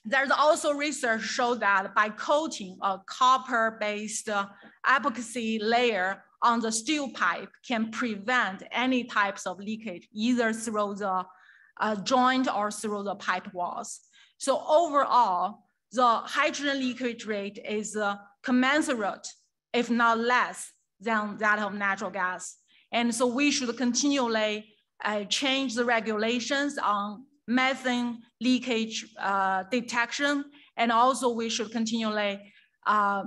there's also research showed that by coating a copper-based epoxy layer on the steel pipe can prevent any types of leakage, either through the joint or through the pipe walls. So overall, the hydrogen leakage rate is commensurate, if not less, than that of natural gas. And so we should continually change the regulations on methane leakage detection. And also we should continually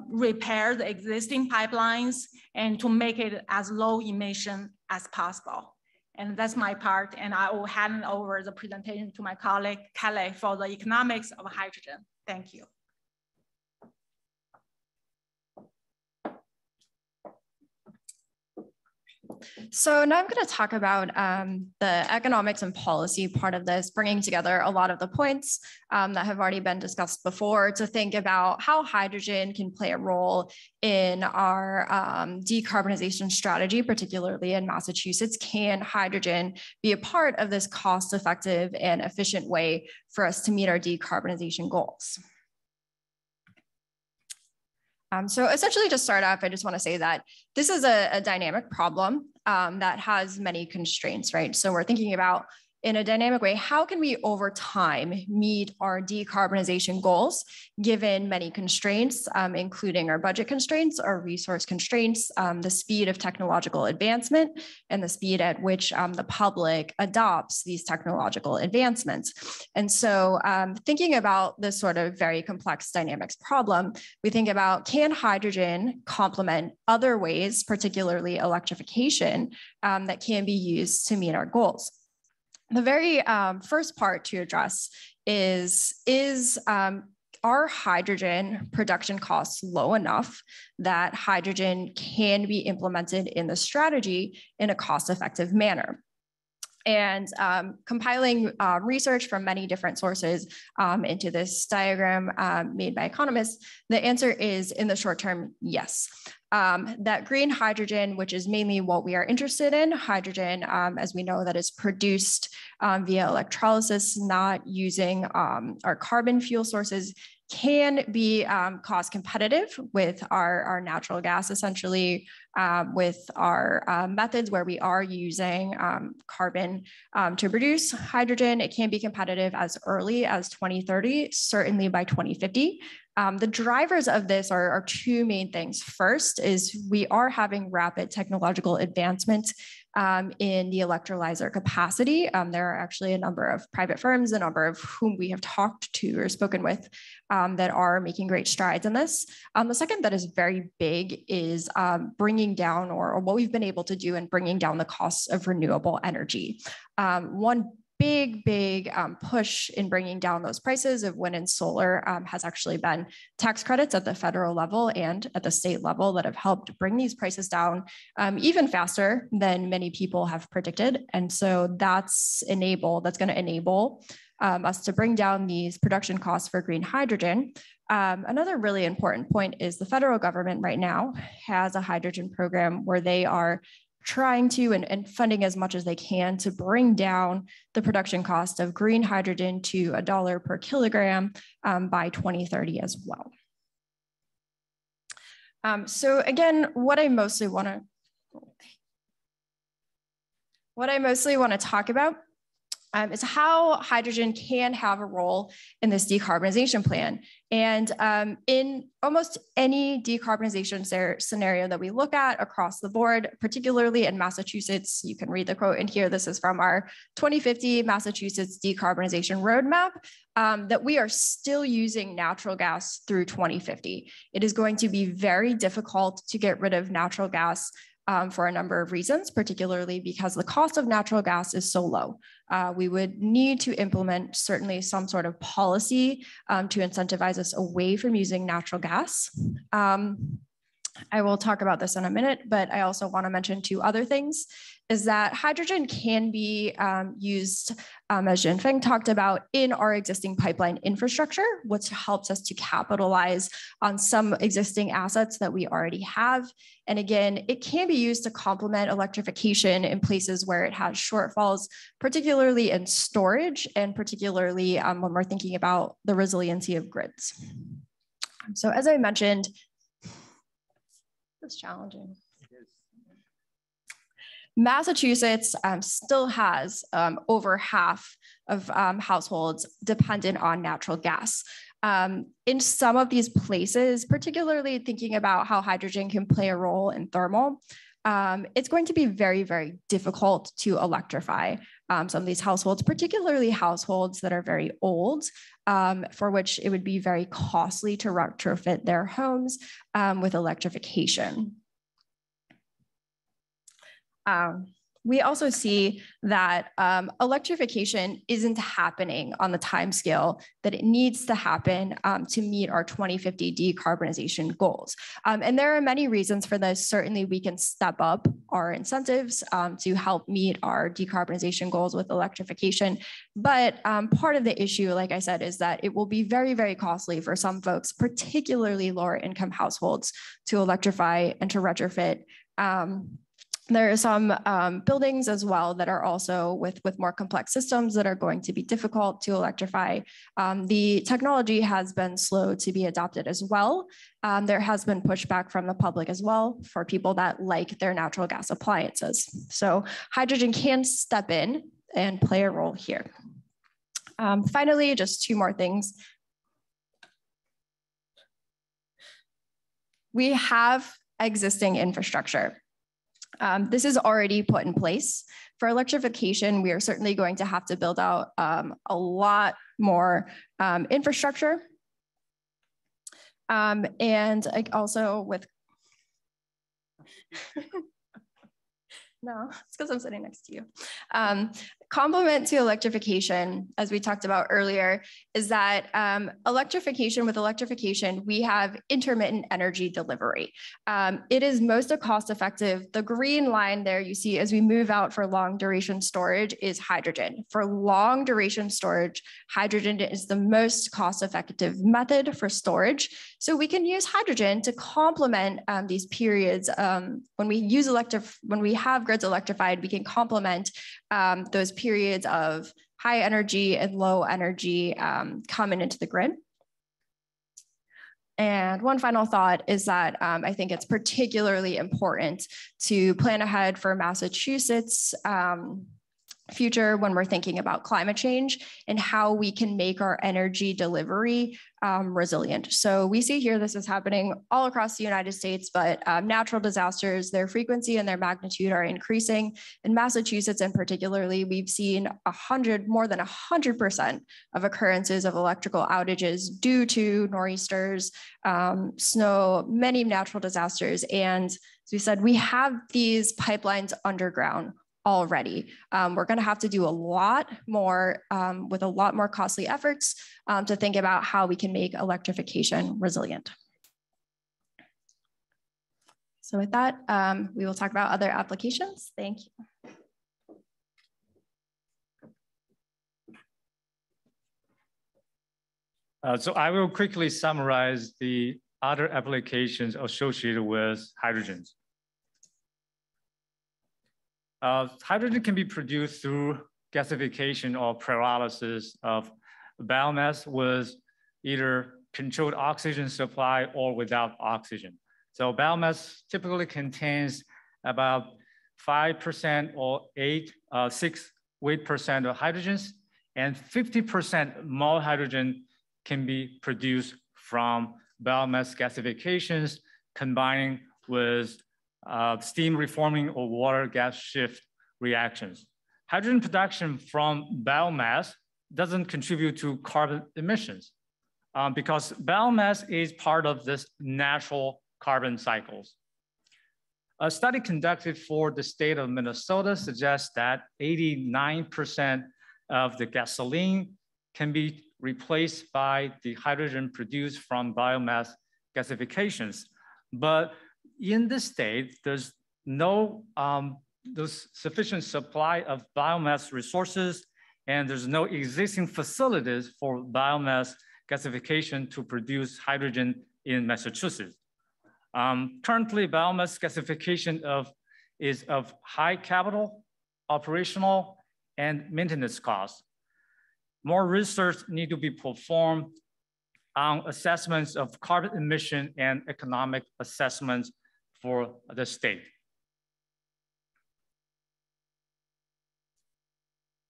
repair the existing pipelines and to make it as low emission as possible. And that's my part. And I will hand over the presentation to my colleague, Kelly, for the economics of hydrogen. Thank you. So now I'm going to talk about the economics and policy part of this, bringing together a lot of the points that have already been discussed before to think about how hydrogen can play a role in our decarbonization strategy, particularly in Massachusetts. Can hydrogen be a part of this cost-effective and efficient way for us to meet our decarbonization goals? So essentially, to start off, I just want to say that this is a dynamic problem that has many constraints, right? So we're thinking about, in a dynamic way, how can we over time meet our decarbonization goals given many constraints, including our budget constraints, our resource constraints, the speed of technological advancement, and the speed at which the public adopts these technological advancements. And so thinking about this sort of very complex dynamics problem, we think about, can hydrogen complement other ways, particularly electrification, that can be used to meet our goals? The very first part to address is are hydrogen production costs low enough that hydrogen can be implemented in the strategy in a cost-effective manner? And compiling research from many different sources into this diagram made by economists, the answer is, in the short term, yes. That green hydrogen, which is mainly what we are interested in, hydrogen, as we know, that is produced via electrolysis, not using our carbon fuel sources, can be cost competitive with our natural gas, essentially, with our methods where we are using carbon to produce hydrogen. It can be competitive as early as 2030, certainly by 2050. The drivers of this are two main things. First is we are having rapid technological advancement in the electrolyzer capacity. There are actually a number of private firms, a number of whom we have talked to or spoken with that are making great strides in this. The second that is very big is bringing down or what we've been able to do in bringing down the costs of renewable energy. One big push in bringing down those prices of wind and solar has actually been tax credits at the federal level and at the state level that have helped bring these prices down even faster than many people have predicted. And so that's going to enable us to bring down these production costs for green hydrogen. Another really important point is the federal government right now has a hydrogen program where they are trying to and funding as much as they can to bring down the production cost of green hydrogen to $1 per kilogram by 2030 as well. So again, what I mostly want to talk about is how hydrogen can have a role in this decarbonization plan. And in almost any decarbonization scenario that we look at across the board, particularly in Massachusetts, you can read the quote in here. This is from our 2050 Massachusetts decarbonization roadmap, that we are still using natural gas through 2050. It is going to be very difficult to get rid of natural gas for a number of reasons, particularly because the cost of natural gas is so low. We would need to implement certainly some sort of policy to incentivize us away from using natural gas. I will talk about this in a minute, but I also want to mention two other things, is that hydrogen can be used, as Jinfeng talked about, in our existing pipeline infrastructure, which helps us to capitalize on some existing assets that we already have. And again, it can be used to complement electrification in places where it has shortfalls, particularly in storage, and particularly when we're thinking about the resiliency of grids. So as I mentioned, it's challenging. Massachusetts still has over half of households dependent on natural gas. In some of these places, particularly thinking about how hydrogen can play a role in thermal, it's going to be very, very difficult to electrify some of these households, particularly households that are very old, for which it would be very costly to retrofit their homes with electrification. We also see that electrification isn't happening on the timescale that it needs to happen to meet our 2050 decarbonization goals. And there are many reasons for this. Certainly, we can step up our incentives to help meet our decarbonization goals with electrification. But part of the issue, like I said, is that it will be very, very costly for some folks, particularly lower income households, to electrify and to retrofit. There are some buildings as well that are also with more complex systems that are going to be difficult to electrify. The technology has been slow to be adopted as well. There has been pushback from the public as well for people that like their natural gas appliances. So hydrogen can step in and play a role here. Finally, just two more things. We have existing infrastructure. This is already put in place. For electrification, we are certainly going to have to build out a lot more infrastructure. And also with, no, it's because I'm sitting next to you. complement to electrification, as we talked about earlier, is that with electrification, we have intermittent energy delivery. It is most cost effective. The green line there you see as we move out for long duration storage is hydrogen. For long duration storage, hydrogen is the most cost effective method for storage. So we can use hydrogen to complement these periods. When we have grids electrified, we can complement those periods of high energy and low energy coming into the grid. And one final thought is that I think it's particularly important to plan ahead for Massachusetts' future when we're thinking about climate change and how we can make our energy delivery resilient. So we see here this is happening all across the United States, but natural disasters, their frequency and their magnitude are increasing. In Massachusetts in particularly, we've seen more than 100% of occurrences of electrical outages due to nor'easters, snow, many natural disasters. And as we said, we have these pipelines underground already. We're going to have to do a lot more with a lot more costly efforts to think about how we can make electrification resilient. So with that, we will talk about other applications. Thank you. So I will quickly summarize the other applications associated with hydrogens. Hydrogen can be produced through gasification or pyrolysis of biomass with either controlled oxygen supply or without oxygen. So biomass typically contains about 5% or 6 weight percent of hydrogens, and 50% more hydrogen can be produced from biomass gasifications combining with steam reforming or water gas shift reactions. Hydrogen production from biomass doesn't contribute to carbon emissions because biomass is part of this natural carbon cycles. A study conducted for the state of Minnesota suggests that 89% of the gasoline can be replaced by the hydrogen produced from biomass gasifications. But in this state, there's no sufficient supply of biomass resources, and there's no existing facilities for biomass gasification to produce hydrogen in Massachusetts. Currently, biomass gasification is of high capital, operational, and maintenance costs. More research need to be performed on assessments of carbon emission and economic assessments for the state.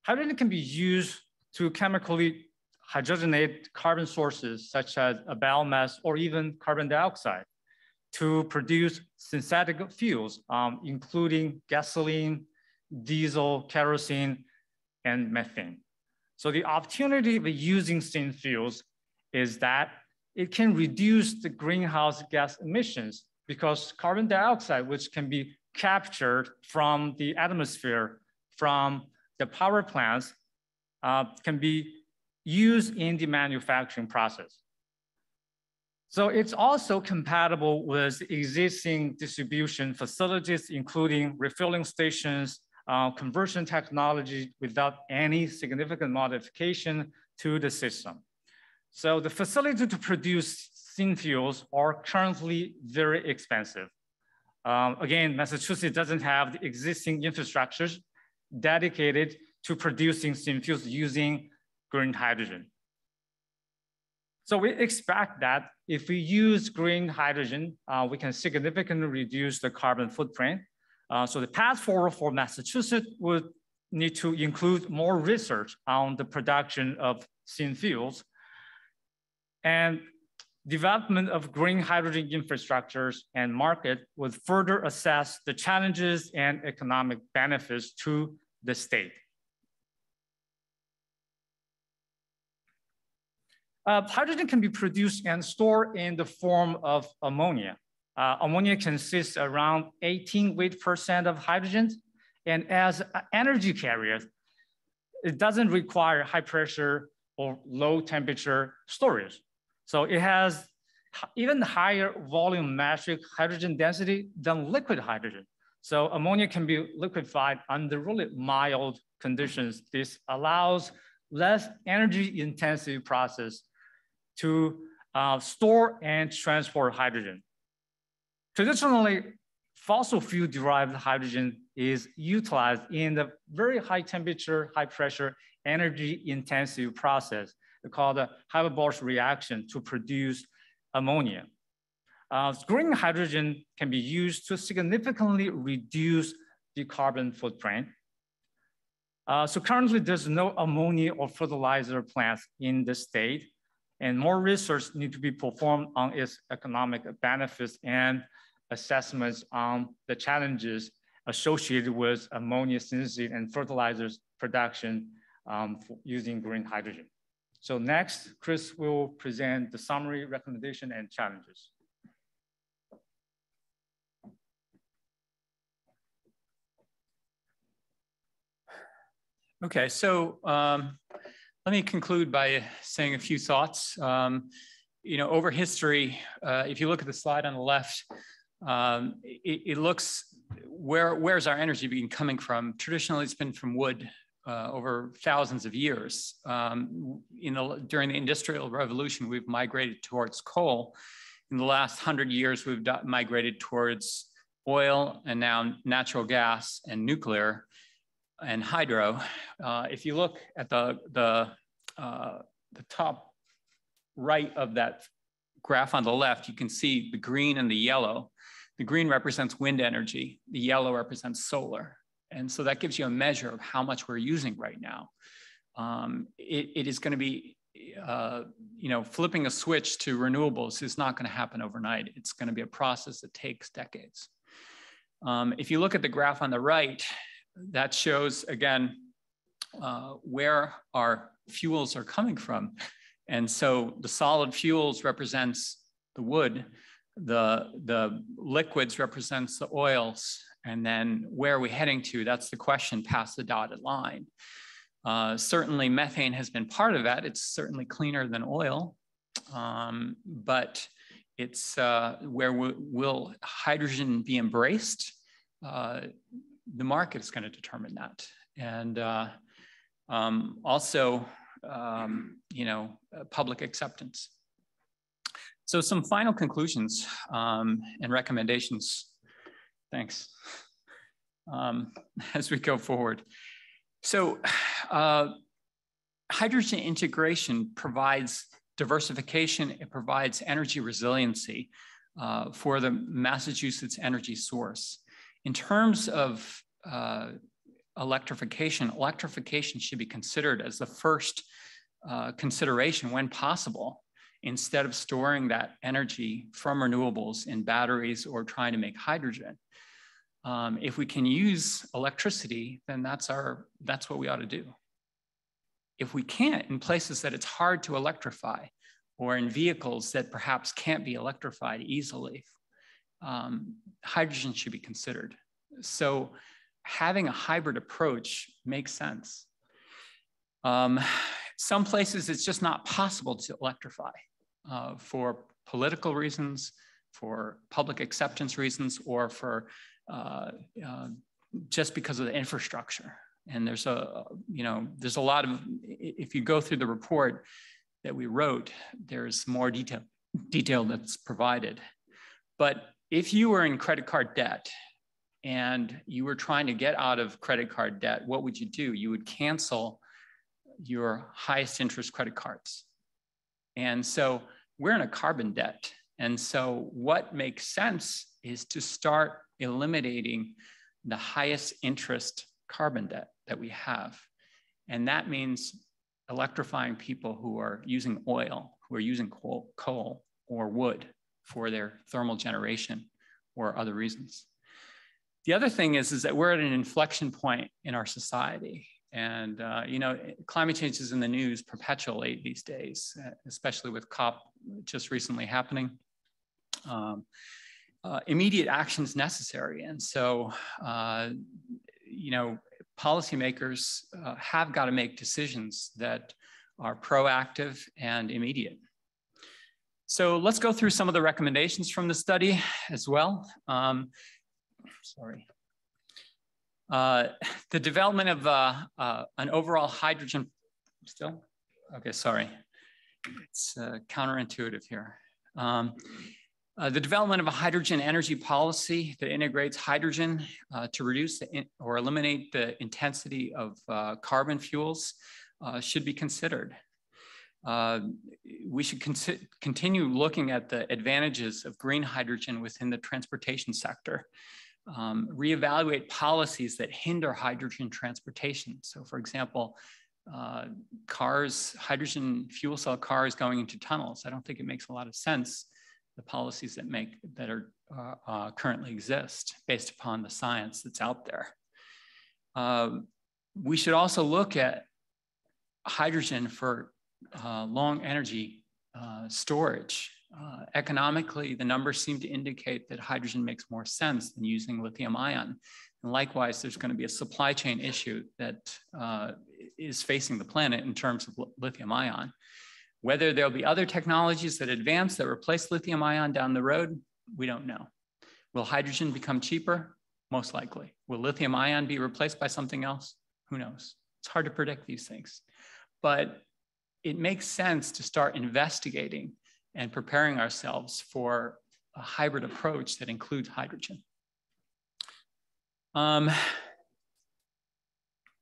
Hydrogen can be used to chemically hydrogenate carbon sources such as a biomass or even carbon dioxide to produce synthetic fuels, including gasoline, diesel, kerosene, and methane. So the opportunity of using syn fuels is that it can reduce the greenhouse gas emissions because carbon dioxide, which can be captured from the atmosphere from the power plants, can be used in the manufacturing process. So it's also compatible with existing distribution facilities, including refilling stations, conversion technology without any significant modification to the system. So the facility to produce syn fuels are currently very expensive. Again, Massachusetts doesn't have the existing infrastructures dedicated to producing syn fuels using green hydrogen. So we expect that if we use green hydrogen, we can significantly reduce the carbon footprint. So the path forward for Massachusetts would need to include more research on the production of syn fuels and development of green hydrogen infrastructures and market would further assess the challenges and economic benefits to the state. Hydrogen can be produced and stored in the form of ammonia. Ammonia consists around 18% of hydrogen, and as energy carriers, it doesn't require high pressure or low temperature storage. So it has even higher volumetric hydrogen density than liquid hydrogen. So ammonia can be liquefied under really mild conditions. This allows less energy intensive process to store and transport hydrogen. Traditionally, fossil fuel derived hydrogen is utilized in the very high temperature, high pressure, energy intensive process called the Haber-Bosch reaction to produce ammonia. Green hydrogen can be used to significantly reduce the carbon footprint. So currently there's no ammonia or fertilizer plants in the state, and more research needs to be performed on its economic benefits and assessments on the challenges associated with ammonia synthesis and fertilizers production using green hydrogen. So next, Chris will present the summary, recommendation, and challenges. Okay, so let me conclude by saying a few thoughts. Over history, if you look at the slide on the left, it looks, where's our energy been coming from? Traditionally, it's been from wood over thousands of years. During the Industrial Revolution, we've migrated towards coal. In the last 100 years, we've migrated towards oil and now natural gas and nuclear and hydro. If you look at the top right of that graph on the left, you can see the green and the yellow. The green represents wind energy. The yellow represents solar. And so that gives you a measure of how much we're using right now. It is going to be, flipping a switch to renewables is not going to happen overnight. It's going to be a process that takes decades. If you look at the graph on the right, that shows, again, where our fuels are coming from. And so the solid fuels represents the wood, the liquids represents the oils, and then where are we heading to? That's the question past the dotted line. Certainly methane has been part of that. It's certainly cleaner than oil, but it's where will hydrogen be embraced? The market is going to determine that. And also, public acceptance. So some final conclusions and recommendations. Thanks. As we go forward. So hydrogen integration provides diversification. It provides energy resiliency for the Massachusetts energy source. In terms of electrification should be considered as the first consideration when possible, instead of storing that energy from renewables in batteries or trying to make hydrogen. If we can use electricity, then that's what we ought to do. If we can't, in places that it's hard to electrify, or in vehicles that perhaps can't be electrified easily, hydrogen should be considered. So having a hybrid approach makes sense. Some places it's just not possible to electrify for political reasons, for public acceptance reasons, or for just because of the infrastructure. And there's a lot of, if you go through the report that we wrote, there's more detail that's provided. But if you were in credit card debt and you were trying to get out of credit card debt, what would you do? You would cancel your highest interest credit cards. And so we're in a carbon debt. And so what makes sense is to start eliminating the highest interest carbon debt that we have. And that means electrifying people who are using oil, who are using coal or wood for their thermal generation or other reasons. The other thing is that we're at an inflection point in our society. And climate change is in the news perpetually these days, especially with COP just recently happening. Immediate action is necessary. And so, policymakers have got to make decisions that are proactive and immediate. So let's go through some of the recommendations from the study as well. The development of an overall hydrogen, still? Okay, sorry. It's counterintuitive here. The development of a hydrogen energy policy that integrates hydrogen to reduce or eliminate the intensity of carbon fuels should be considered. We should continue looking at the advantages of green hydrogen within the transportation sector. Reevaluate policies that hinder hydrogen transportation. So for example, hydrogen fuel cell cars going into tunnels. I don't think it makes a lot of sense, the policies that are currently exist based upon the science that's out there. We should also look at hydrogen for long energy storage. Economically, the numbers seem to indicate that hydrogen makes more sense than using lithium ion. And likewise, there's going to be a supply chain issue that is facing the planet in terms of lithium ion. Whether there'll be other technologies that advance that replace lithium ion down the road, we don't know. Will hydrogen become cheaper? Most likely. Will lithium ion be replaced by something else? Who knows? It's hard to predict these things. But it makes sense to start investigating and preparing ourselves for a hybrid approach that includes hydrogen.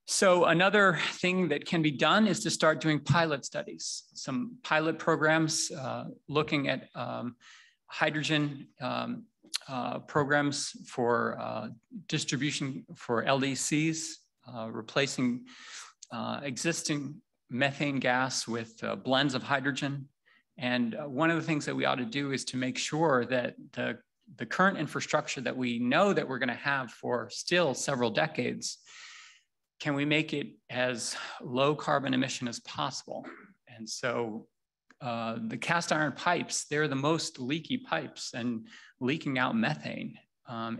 So another thing that can be done is to start doing pilot studies, some pilot programs looking at hydrogen programs for distribution for LDCs, replacing existing methane gas with blends of hydrogen. And one of the things that we ought to do is to make sure that the current infrastructure that we know that we're going to have for still several decades, can we make it as low carbon emission as possible? And so the cast iron pipes, they're the most leaky pipes and leaking out methane.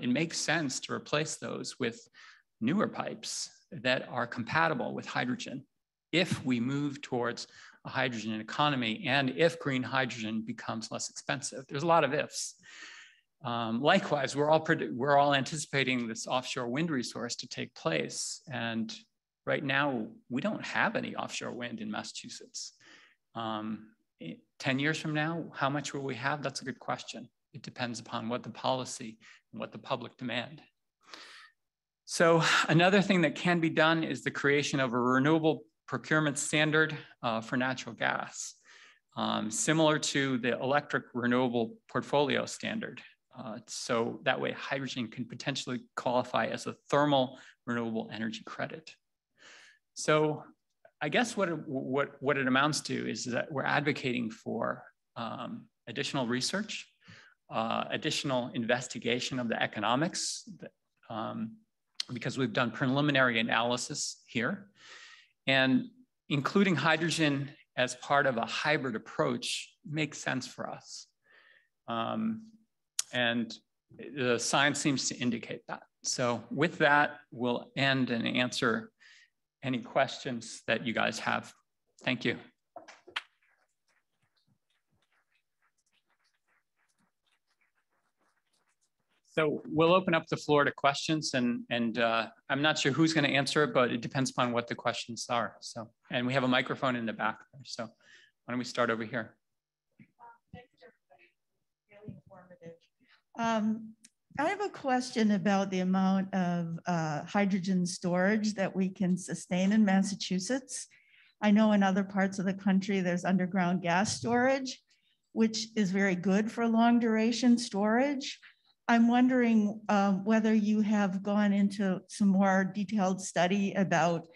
It makes sense to replace those with newer pipes that are compatible with hydrogen if we move towards a hydrogen economy and if green hydrogen becomes less expensive. There's a lot of ifs. Likewise, we're all anticipating this offshore wind resource to take place. And right now, we don't have any offshore wind in Massachusetts. 10 years from now, how much will we have? That's a good question. It depends upon what the policy and what the public demand. So another thing that can be done is the creation of a renewable procurement standard for natural gas, similar to the electric renewable portfolio standard. So that way hydrogen can potentially qualify as a thermal renewable energy credit. So I guess what it amounts to is that we're advocating for additional research, additional investigation of the economics, because we've done preliminary analysis here, and including hydrogen as part of a hybrid approach makes sense for us. And the science seems to indicate that. So with that, we'll end and answer any questions that you guys have. Thank you. So we'll open up the floor to questions, and I'm not sure who's going to answer it, but it depends upon what the questions are. So, and we have a microphone in the back there. So why don't we start over here? Thanks, everybody. Really informative. I have a question about the amount of hydrogen storage that we can sustain in Massachusetts. I know in other parts of the country, there's underground gas storage, which is very good for long duration storage. I'm wondering whether you have gone into some more detailed study about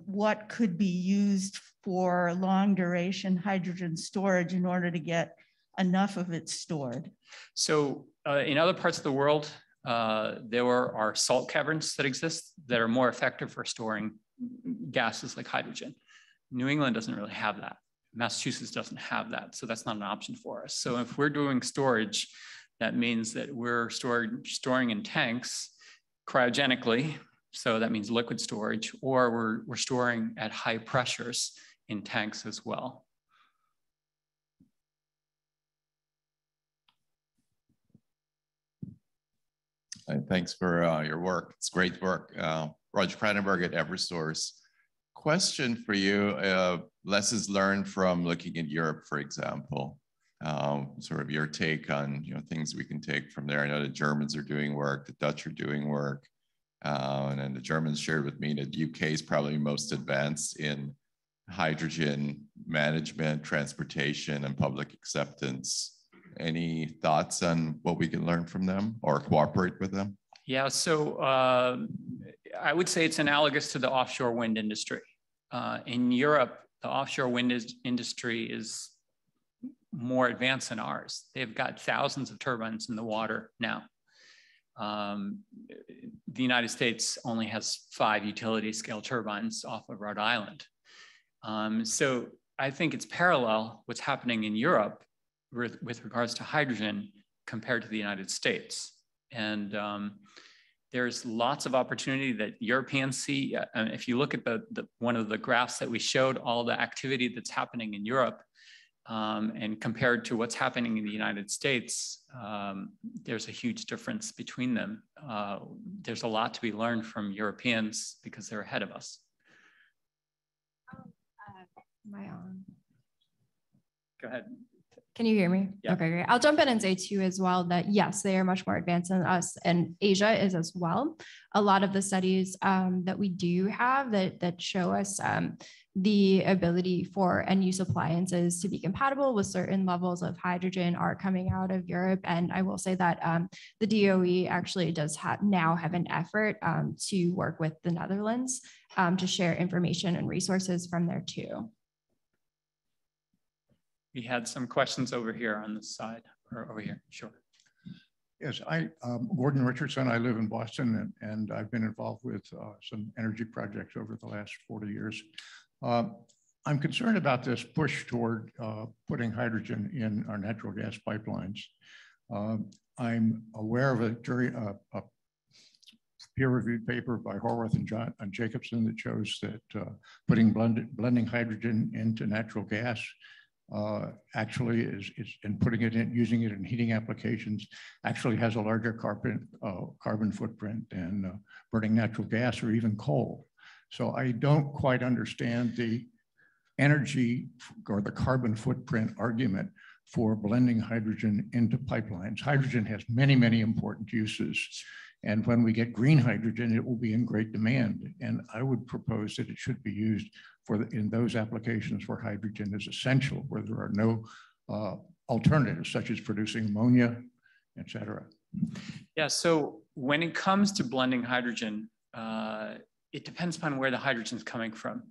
what could be used for long duration hydrogen storage in order to get enough of it stored. So in other parts of the world, there are salt caverns that exist that are more effective for storing gases like hydrogen. New England doesn't really have that. Massachusetts doesn't have that, so that's not an option for us. So if we're doing storage, that means that we're storing in tanks cryogenically So that means liquid storage, or we're storing at high pressures in tanks as well. Thanks for your work. It's great work. Roger Cranenberg at Eversource. Question for you, lessons learned from looking at Europe, for example. Sort of your take on things we can take from there. I know the Germans are doing work, the Dutch are doing work, and then the Germans shared with me that the UK is probably most advanced in hydrogen management, transportation, and public acceptance. Any thoughts on what we can learn from them or cooperate with them? Yeah, so I would say it's analogous to the offshore wind industry. In Europe, the offshore wind industry is more advanced than ours. They've got thousands of turbines in the water now. The United States only has 5 utility scale turbines off of Rhode Island. So I think it's parallel what's happening in Europe with regards to hydrogen compared to the United States. And there's lots of opportunity that Europeans see. If you look at one of the graphs that we showed, all the activity that's happening in Europe, and compared to what's happening in the United States, there's a huge difference between them. There's a lot to be learned from Europeans because they're ahead of us. Am I on? Go ahead. Can you hear me? Yeah. Okay, great. I'll jump in and say too as well that yes, they are much more advanced than us, and Asia is as well. A lot of the studies that we do have that show us the ability for end use appliances to be compatible with certain levels of hydrogen are coming out of Europe. And I will say that the DOE actually does now have an effort to work with the Netherlands to share information and resources from there too. We had some questions over here on this side, or over here, sure. Yes, Gordon Richardson, I live in Boston, and I've been involved with some energy projects over the last 40 years. I'm concerned about this push toward putting hydrogen in our natural gas pipelines. I'm aware of a peer-reviewed paper by Horwath and Jacobson that shows that putting blending hydrogen into natural gas actually is and putting it in, using it in heating applications, actually has a larger carbon footprint than burning natural gas or even coal. So I don't quite understand the energy or the carbon footprint argument for blending hydrogen into pipelines. Hydrogen has many, many important uses. And when we get green hydrogen, it will be in great demand. And I would propose that it should be used in those applications where hydrogen is essential, where there are no alternatives, such as producing ammonia, et cetera. Yeah, so when it comes to blending hydrogen, it depends upon where the hydrogen is coming from.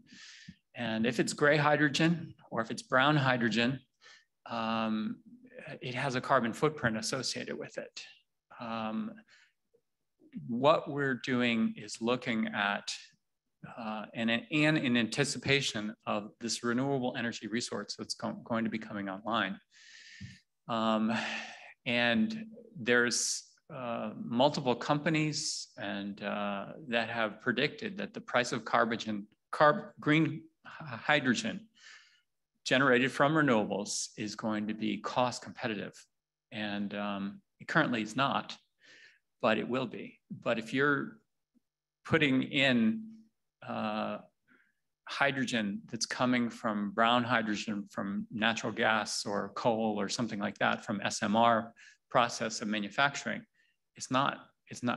And if it's gray hydrogen or if it's brown hydrogen, it has a carbon footprint associated with it. What we're doing is looking at, and in anticipation of this renewable energy resource that's going to be coming online. And there's multiple companies and that have predicted that the price of green hydrogen generated from renewables is going to be cost competitive. And it currently is not, but it will be. But if you're putting in hydrogen that's coming from brown hydrogen from natural gas or coal or something like that from SMR process of manufacturing, it's not,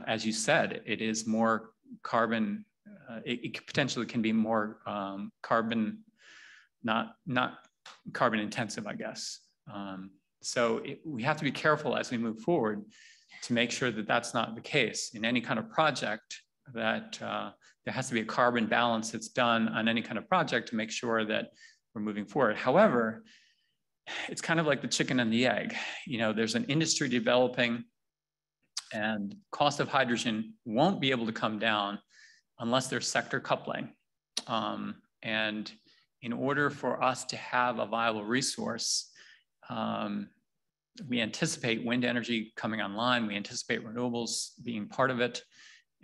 as you said, it is more carbon, it potentially can be more carbon, not carbon intensive, I guess. So we have to be careful as we move forward to make sure that that's not the case in any kind of project, that there has to be a carbon balance that's done on any kind of project to make sure that we're moving forward. However, it's kind of like the chicken and the egg. You know, there's an industry developing and cost of hydrogen won't be able to come down unless there's sector coupling. And in order for us to have a viable resource, we anticipate wind energy coming online. We anticipate renewables being part of it.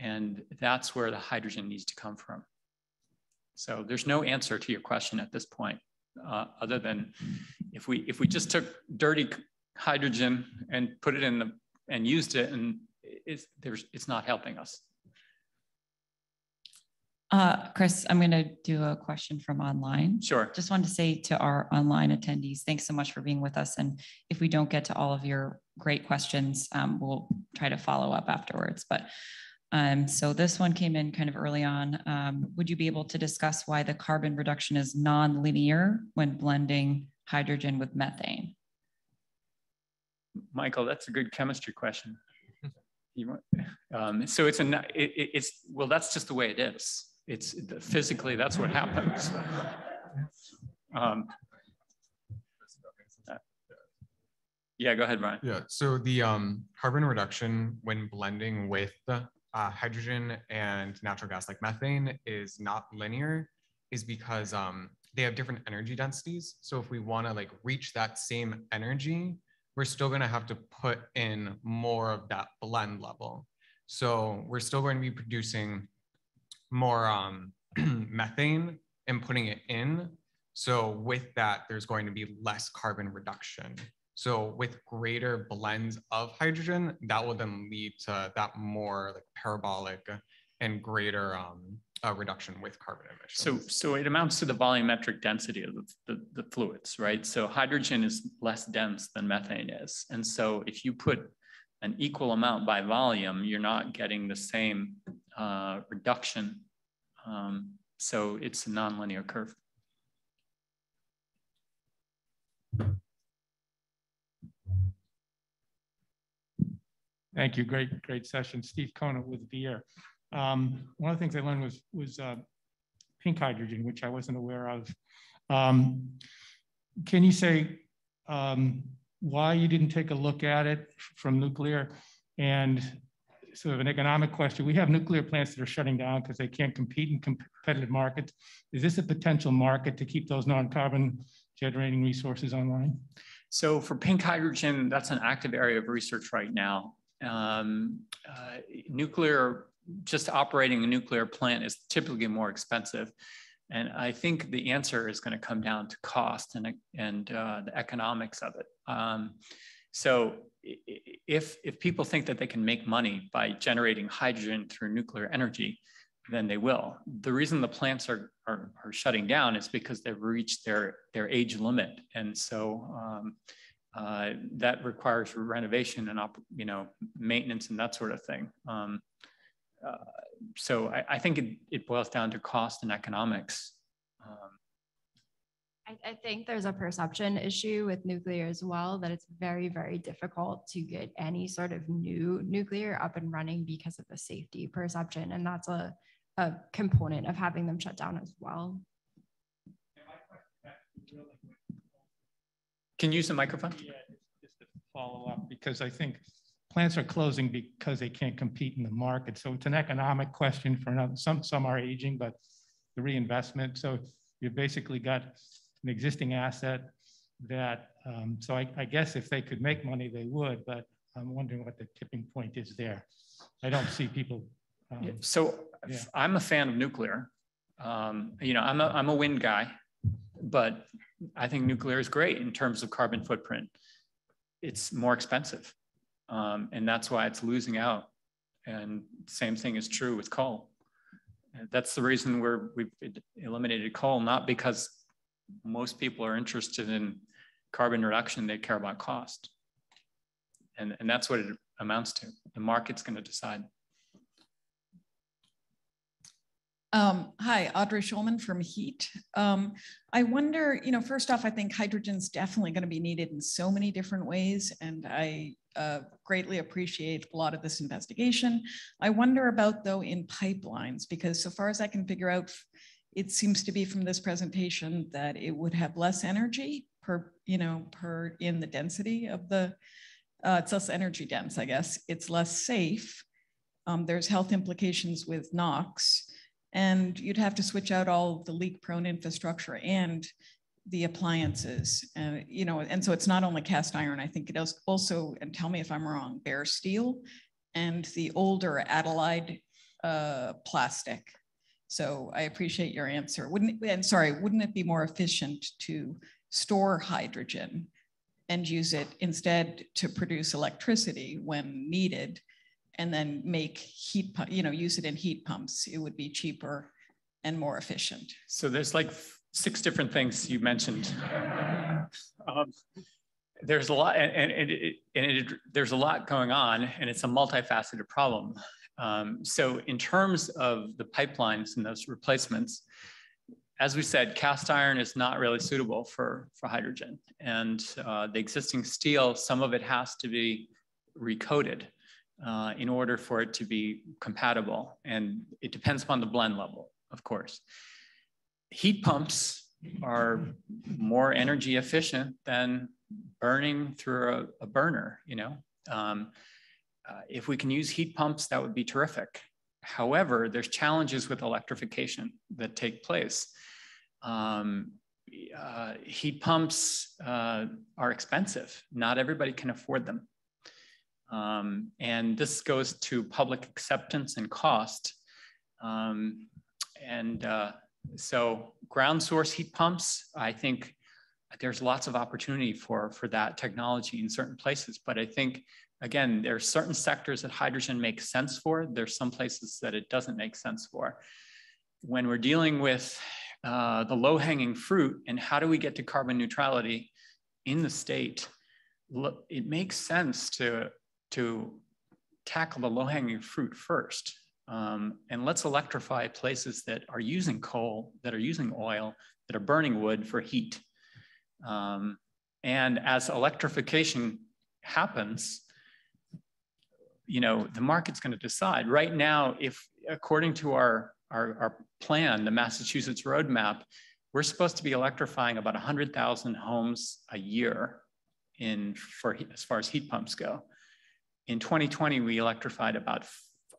And that's where the hydrogen needs to come from. So there's no answer to your question at this point, other than if we just took dirty hydrogen and put it in the and used it, and it's not helping us. Chris, I'm going to do a question from online. Sure. Just wanted to say to our online attendees, thanks so much for being with us. And if we don't get to all of your great questions, we'll try to follow up afterwards. But so this one came in kind of early on. Would you be able to discuss why the carbon reduction is non-linear when blending hydrogen with methane? Michael, that's a good chemistry question. So it's well, that's just the way it is. It's physically, that's what happens. Yeah, go ahead, Brian. Yeah, so the carbon reduction when blending with hydrogen and natural gas like methane is not linear, is because they have different energy densities. So if we want to like reach that same energy, we're still going to have to put in more of that blend level. So we're still going to be producing more methane and putting it in. So with that, there's going to be less carbon reduction. So with greater blends of hydrogen, that will then lead to that more like parabolic and greater reduction with carbon emissions. So it amounts to the volumetric density of the fluids, right? So hydrogen is less dense than methane is. And so if you put an equal amount by volume, you're not getting the same reduction. So it's a nonlinear curve. Thank you. Great session. Steve Kona with DOER. One of the things I learned was pink hydrogen, which I wasn't aware of. Can you say why you didn't take a look at it from nuclear? And sort of an economic question, we have nuclear plants that are shutting down because they can't compete in competitive markets. Is this a potential market to keep those non-carbon generating resources online? So for pink hydrogen, that's an active area of research right now. Nuclear, just operating a nuclear plant is typically more expensive. And I think the answer is going to come down to cost and the economics of it. So if people think that they can make money by generating hydrogen through nuclear energy, then they will. The reason the plants are shutting down is because they've reached their age limit. And so that requires renovation and maintenance and that sort of thing. So I think it boils down to cost and economics. I think there's a perception issue with nuclear as well, that it's very, very difficult to get any sort of new nuclear up and running because of the safety perception. And that's a component of having them shut down as well. Can you use the microphone? Yeah, just to follow up, because I think plants are closing because they can't compete in the market. So it's an economic question for another. Some are aging, but the reinvestment. So you've basically got an existing asset that, so I guess if they could make money, they would, but I'm wondering what the tipping point is there. I don't see people. I'm a fan of nuclear. I'm a wind guy, but I think nuclear is great in terms of carbon footprint. It's more expensive. And that's why it's losing out. And same thing is true with coal. That's the reason we've eliminated coal, not because most people are interested in carbon reduction, they care about cost. And that's what it amounts to. The market's going to decide. Hi, Audrey Schulman from HEAT. I wonder, first off, I think hydrogen's definitely going to be needed in so many different ways, and I greatly appreciate a lot of this investigation. I wonder about, though, in pipelines, because so far as I can figure out, it seems to be from this presentation that it would have less energy per in the density of the, it's less energy dense, I guess. It's less safe. There's health implications with NOx. And you'd have to switch out all the leak-prone infrastructure and the appliances, and so it's not only cast iron. I think it does also, and tell me if I'm wrong, bare steel and the older Adelaide plastic. So I appreciate your answer. Wouldn't it be more efficient to store hydrogen and use it instead to produce electricity when needed, and then make heat, use it in heat pumps? It would be cheaper and more efficient. So there's like 6 different things you mentioned. There's a lot, there's a lot going on, and it's a multifaceted problem. So in terms of the pipelines and those replacements, as we said, cast iron is not really suitable for hydrogen. And the existing steel, some of it has to be recoated in order for it to be compatible. And it depends upon the blend level, of course. Heat pumps are more energy efficient than burning through a burner, if we can use heat pumps, that would be terrific. However, there's challenges with electrification that take place. Heat pumps are expensive. Not everybody can afford them. And this goes to public acceptance and cost. So ground source heat pumps, I think there's lots of opportunity for that technology in certain places. But I think, again, there are certain sectors that hydrogen makes sense for. There's some places that it doesn't make sense for. When we're dealing with the low-hanging fruit and how do we get to carbon neutrality in the state, it makes sense to tackle the low-hanging fruit first. And let's electrify places that are using coal, that are using oil, that are burning wood for heat. And as electrification happens, the market's going to decide. Right now, if according to our plan, the Massachusetts roadmap, we're supposed to be electrifying about 100,000 homes a year as far as heat pumps go. In 2020, we electrified about,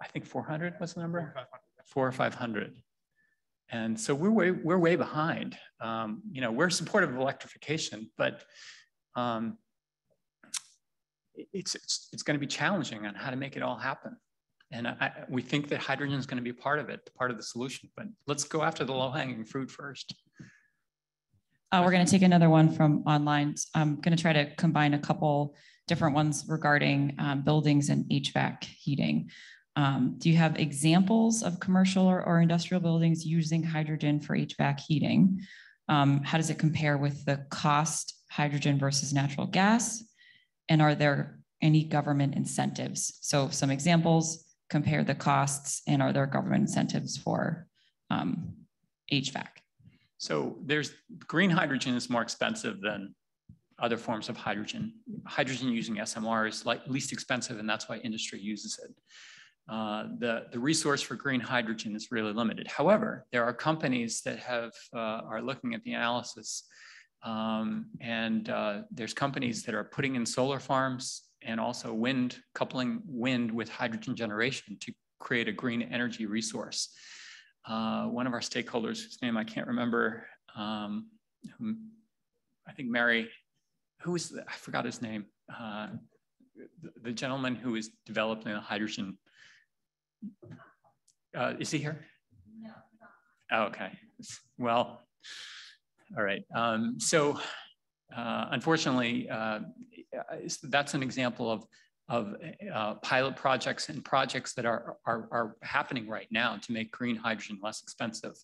I think 400 was the number? 400 or 500. And so we're way behind. We're supportive of electrification, but it's going to be challenging on how to make it all happen. And we think that hydrogen is going to be part of it, part of the solution, but let's go after the low-hanging fruit first. We're going to take another one from online. I'm going to try to combine a couple different ones regarding buildings and HVAC heating. Do you have examples of commercial or industrial buildings using hydrogen for HVAC heating? How does it compare with the cost hydrogen versus natural gas? And are there any government incentives? So some examples, compare the costs, and are there government incentives for HVAC? So green hydrogen is more expensive than other forms of hydrogen. Hydrogen using SMR is least expensive, and that's why industry uses it. The resource for green hydrogen is really limited. However, there are companies that are looking at the analysis, there's companies that are putting in solar farms and also coupling wind with hydrogen generation to create a green energy resource. One of our stakeholders, whose name I can't remember, I think Mary, I forgot his name, the gentleman who is developing the hydrogen. Is he here? No. Oh, okay. Well, all right. Unfortunately, that's an example of pilot projects and projects that are happening right now to make green hydrogen less expensive.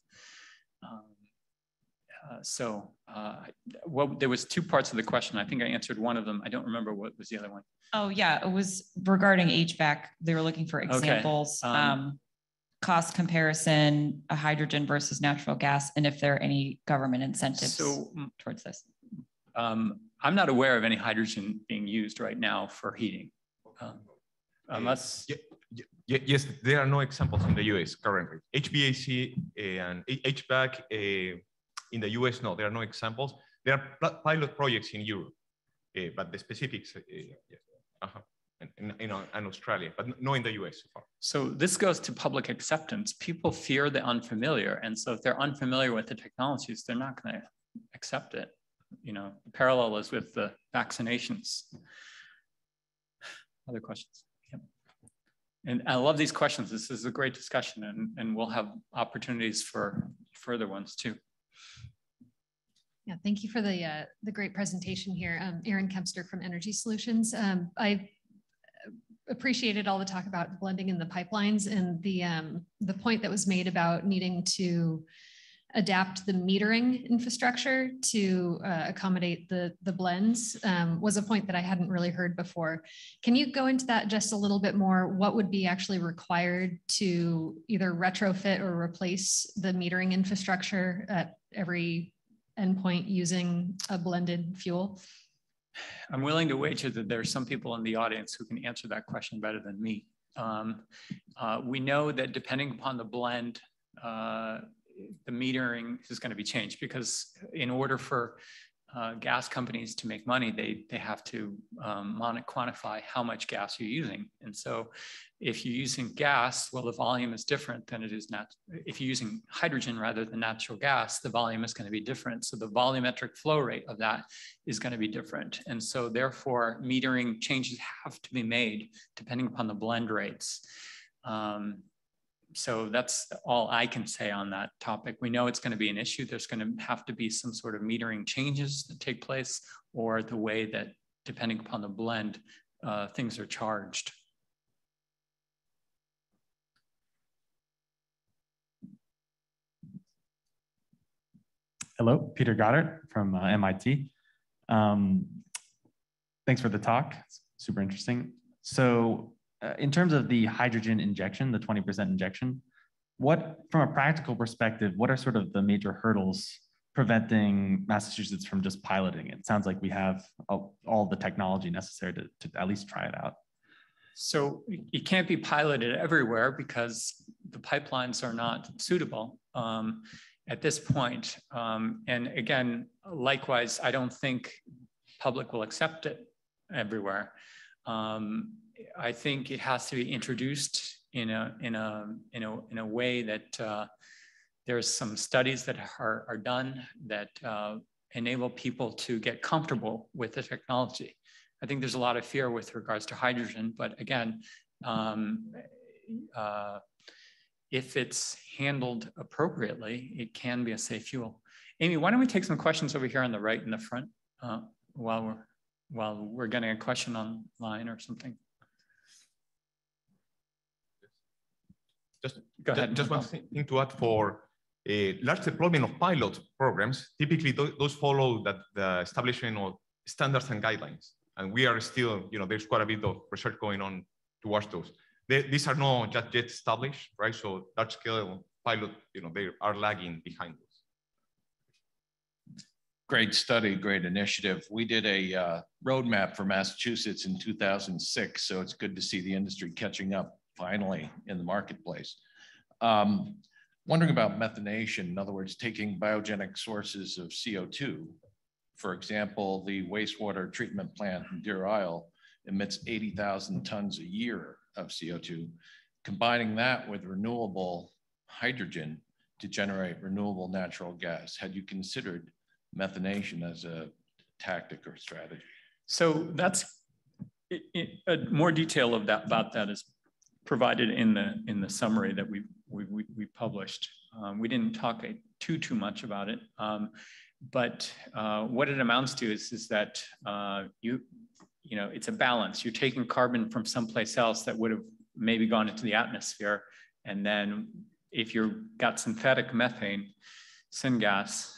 There was 2 parts of the question. I think I answered one of them. I don't remember what was the other one. Oh yeah, it was regarding HVAC. They were looking for examples, okay. Cost comparison, hydrogen versus natural gas, and if there are any government incentives towards this. I'm not aware of any hydrogen being used right now for heating. Unless... Yes, there are no examples in the US currently. HVAC and HVAC in the US, no, there are no examples. There are pilot projects in Europe, but the specifics, in Australia, but no in the US so far. So this goes to public acceptance. People fear the unfamiliar. And so if they're unfamiliar with the technologies, they're not going to accept it. The parallel is with the vaccinations. Other questions? Yep. And I love these questions. This is a great discussion, and we'll have opportunities for further ones too. Yeah, thank you for the great presentation here. Erin Kempster from Energy Solutions. I appreciated all the talk about blending in the pipelines, and the point that was made about needing to adapt the metering infrastructure to accommodate the blends was a point that I hadn't really heard before. Can you go into that just a little bit more? What would be actually required to either retrofit or replace the metering infrastructure at every endpoint using a blended fuel? I'm willing to wager that there are some people in the audience who can answer that question better than me. We know that depending upon the blend, the metering is going to be changed, because in order for gas companies to make money, they have to quantify how much gas you're using. And so if you're using gas, well, the volume is different than it is not. If you're using hydrogen rather than natural gas, the volume is going to be different. So the volumetric flow rate of that is going to be different. And so therefore, metering changes have to be made depending upon the blend rates. So that's all I can say on that topic. We know it's going to be an issue. There's going to have to be some sort of metering changes that take place, or the way that, depending upon the blend, things are charged. Hello, Peter Goddard from MIT. Thanks for the talk. It's super interesting. So in terms of the hydrogen injection, the 20% injection, from a practical perspective, what are sort of the major hurdles preventing Massachusetts from just piloting it? It sounds like we have all the technology necessary to at least try it out. So it can't be piloted everywhere because the pipelines are not suitable at this point. And again, likewise, I don't think public will accept it everywhere. I think it has to be introduced in a way that there's some studies that are done that enable people to get comfortable with the technology. I think there's a lot of fear with regards to hydrogen, but again, if it's handled appropriately, it can be a safe fuel. Amy, why don't we take some questions over here on the right in the front while we're getting a question online or something. Go ahead. Just one thing to add for a large deployment of pilot programs. Typically, those follow the establishment of standards and guidelines. And we are still, there's quite a bit of research going on towards those. These are not just yet established, right? So large scale pilot, they are lagging behind those. Great study, great initiative. We did a roadmap for Massachusetts in 2006, so it's good to see the industry catching up finally in the marketplace. Wondering about methanation, in other words, taking biogenic sources of CO2. For example, the wastewater treatment plant in Deer Isle emits 80,000 tons a year of CO2. Combining that with renewable hydrogen to generate renewable natural gas. Had you considered methanation as a tactic or strategy? So that's more detail about that is provided in the summary that we published. We didn't talk too much about it, but what it amounts to is that it's a balance. You're taking carbon from someplace else that would have maybe gone into the atmosphere, and then if you've got synthetic methane, syngas,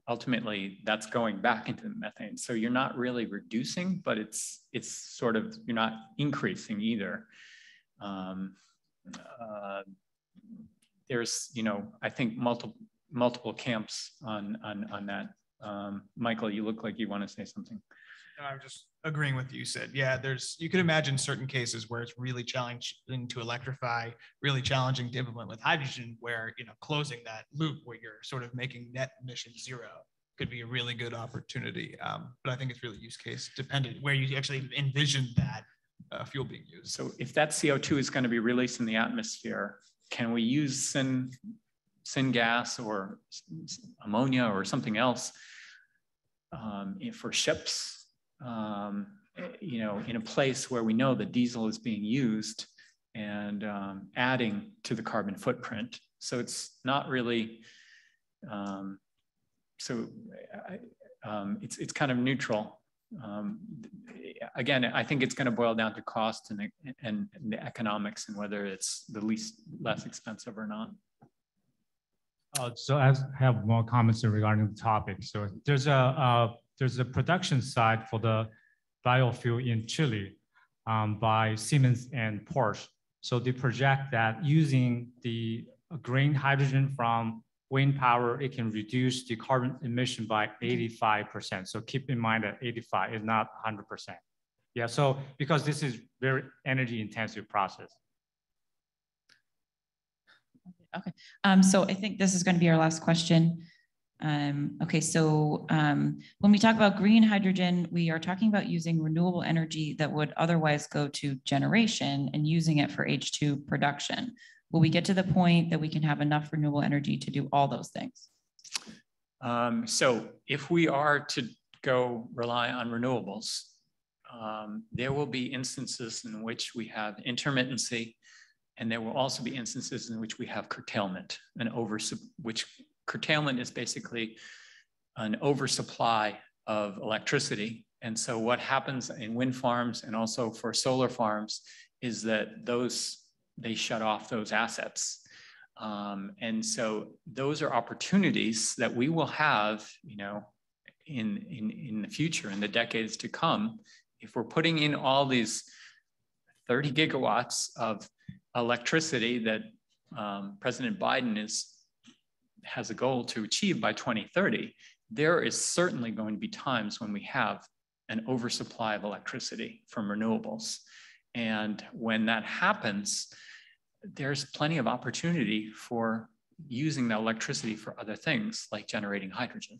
ultimately that's going back into the methane. So you're not really reducing, but it's sort of, you're not increasing either. There's, I think multiple camps on that. Michael, you look like you want to say something. No, I'm just agreeing with you, Sid. Yeah, you could imagine certain cases where it's really challenging to electrify, really challenging to implement with hydrogen, where closing that loop where you're sort of making net emission zero could be a really good opportunity. But I think it's really use case dependent where you actually envision that fuel being used. So if that CO2 is going to be released in the atmosphere, can we use syngas or ammonia or something else for ships? you know, in a place where we know that diesel is being used and adding to the carbon footprint. So it's not really, it's kind of neutral. Again, I think it's going to boil down to cost and the economics and whether it's the less expensive or not. So I have more comments regarding the topic. So there's a production site for the biofuel in Chile by Siemens and Porsche. So they project that using the green hydrogen from wind power, it can reduce the carbon emission by 85%. So keep in mind that 85 is not 100%. Yeah, so because this is very energy intensive process. Okay, so I think this is going to be our last question. Okay, so when we talk about green hydrogen, we are talking about using renewable energy that would otherwise go to generation and using it for H2 production. Will we get to the point that we can have enough renewable energy to do all those things? So if we are to go rely on renewables, there will be instances in which we have intermittency, and there will also be instances in which we have curtailment, which curtailment is basically an oversupply of electricity. And so what happens in wind farms and also for solar farms is that they shut off those assets. And so those are opportunities that we will have, you know, in the future, in the decades to come, if we're putting in all these 30 gigawatts of electricity that President Biden has a goal to achieve by 2030, there is certainly going to be times when we have an oversupply of electricity from renewables. And when that happens, there's plenty of opportunity for using the electricity for other things like generating hydrogen.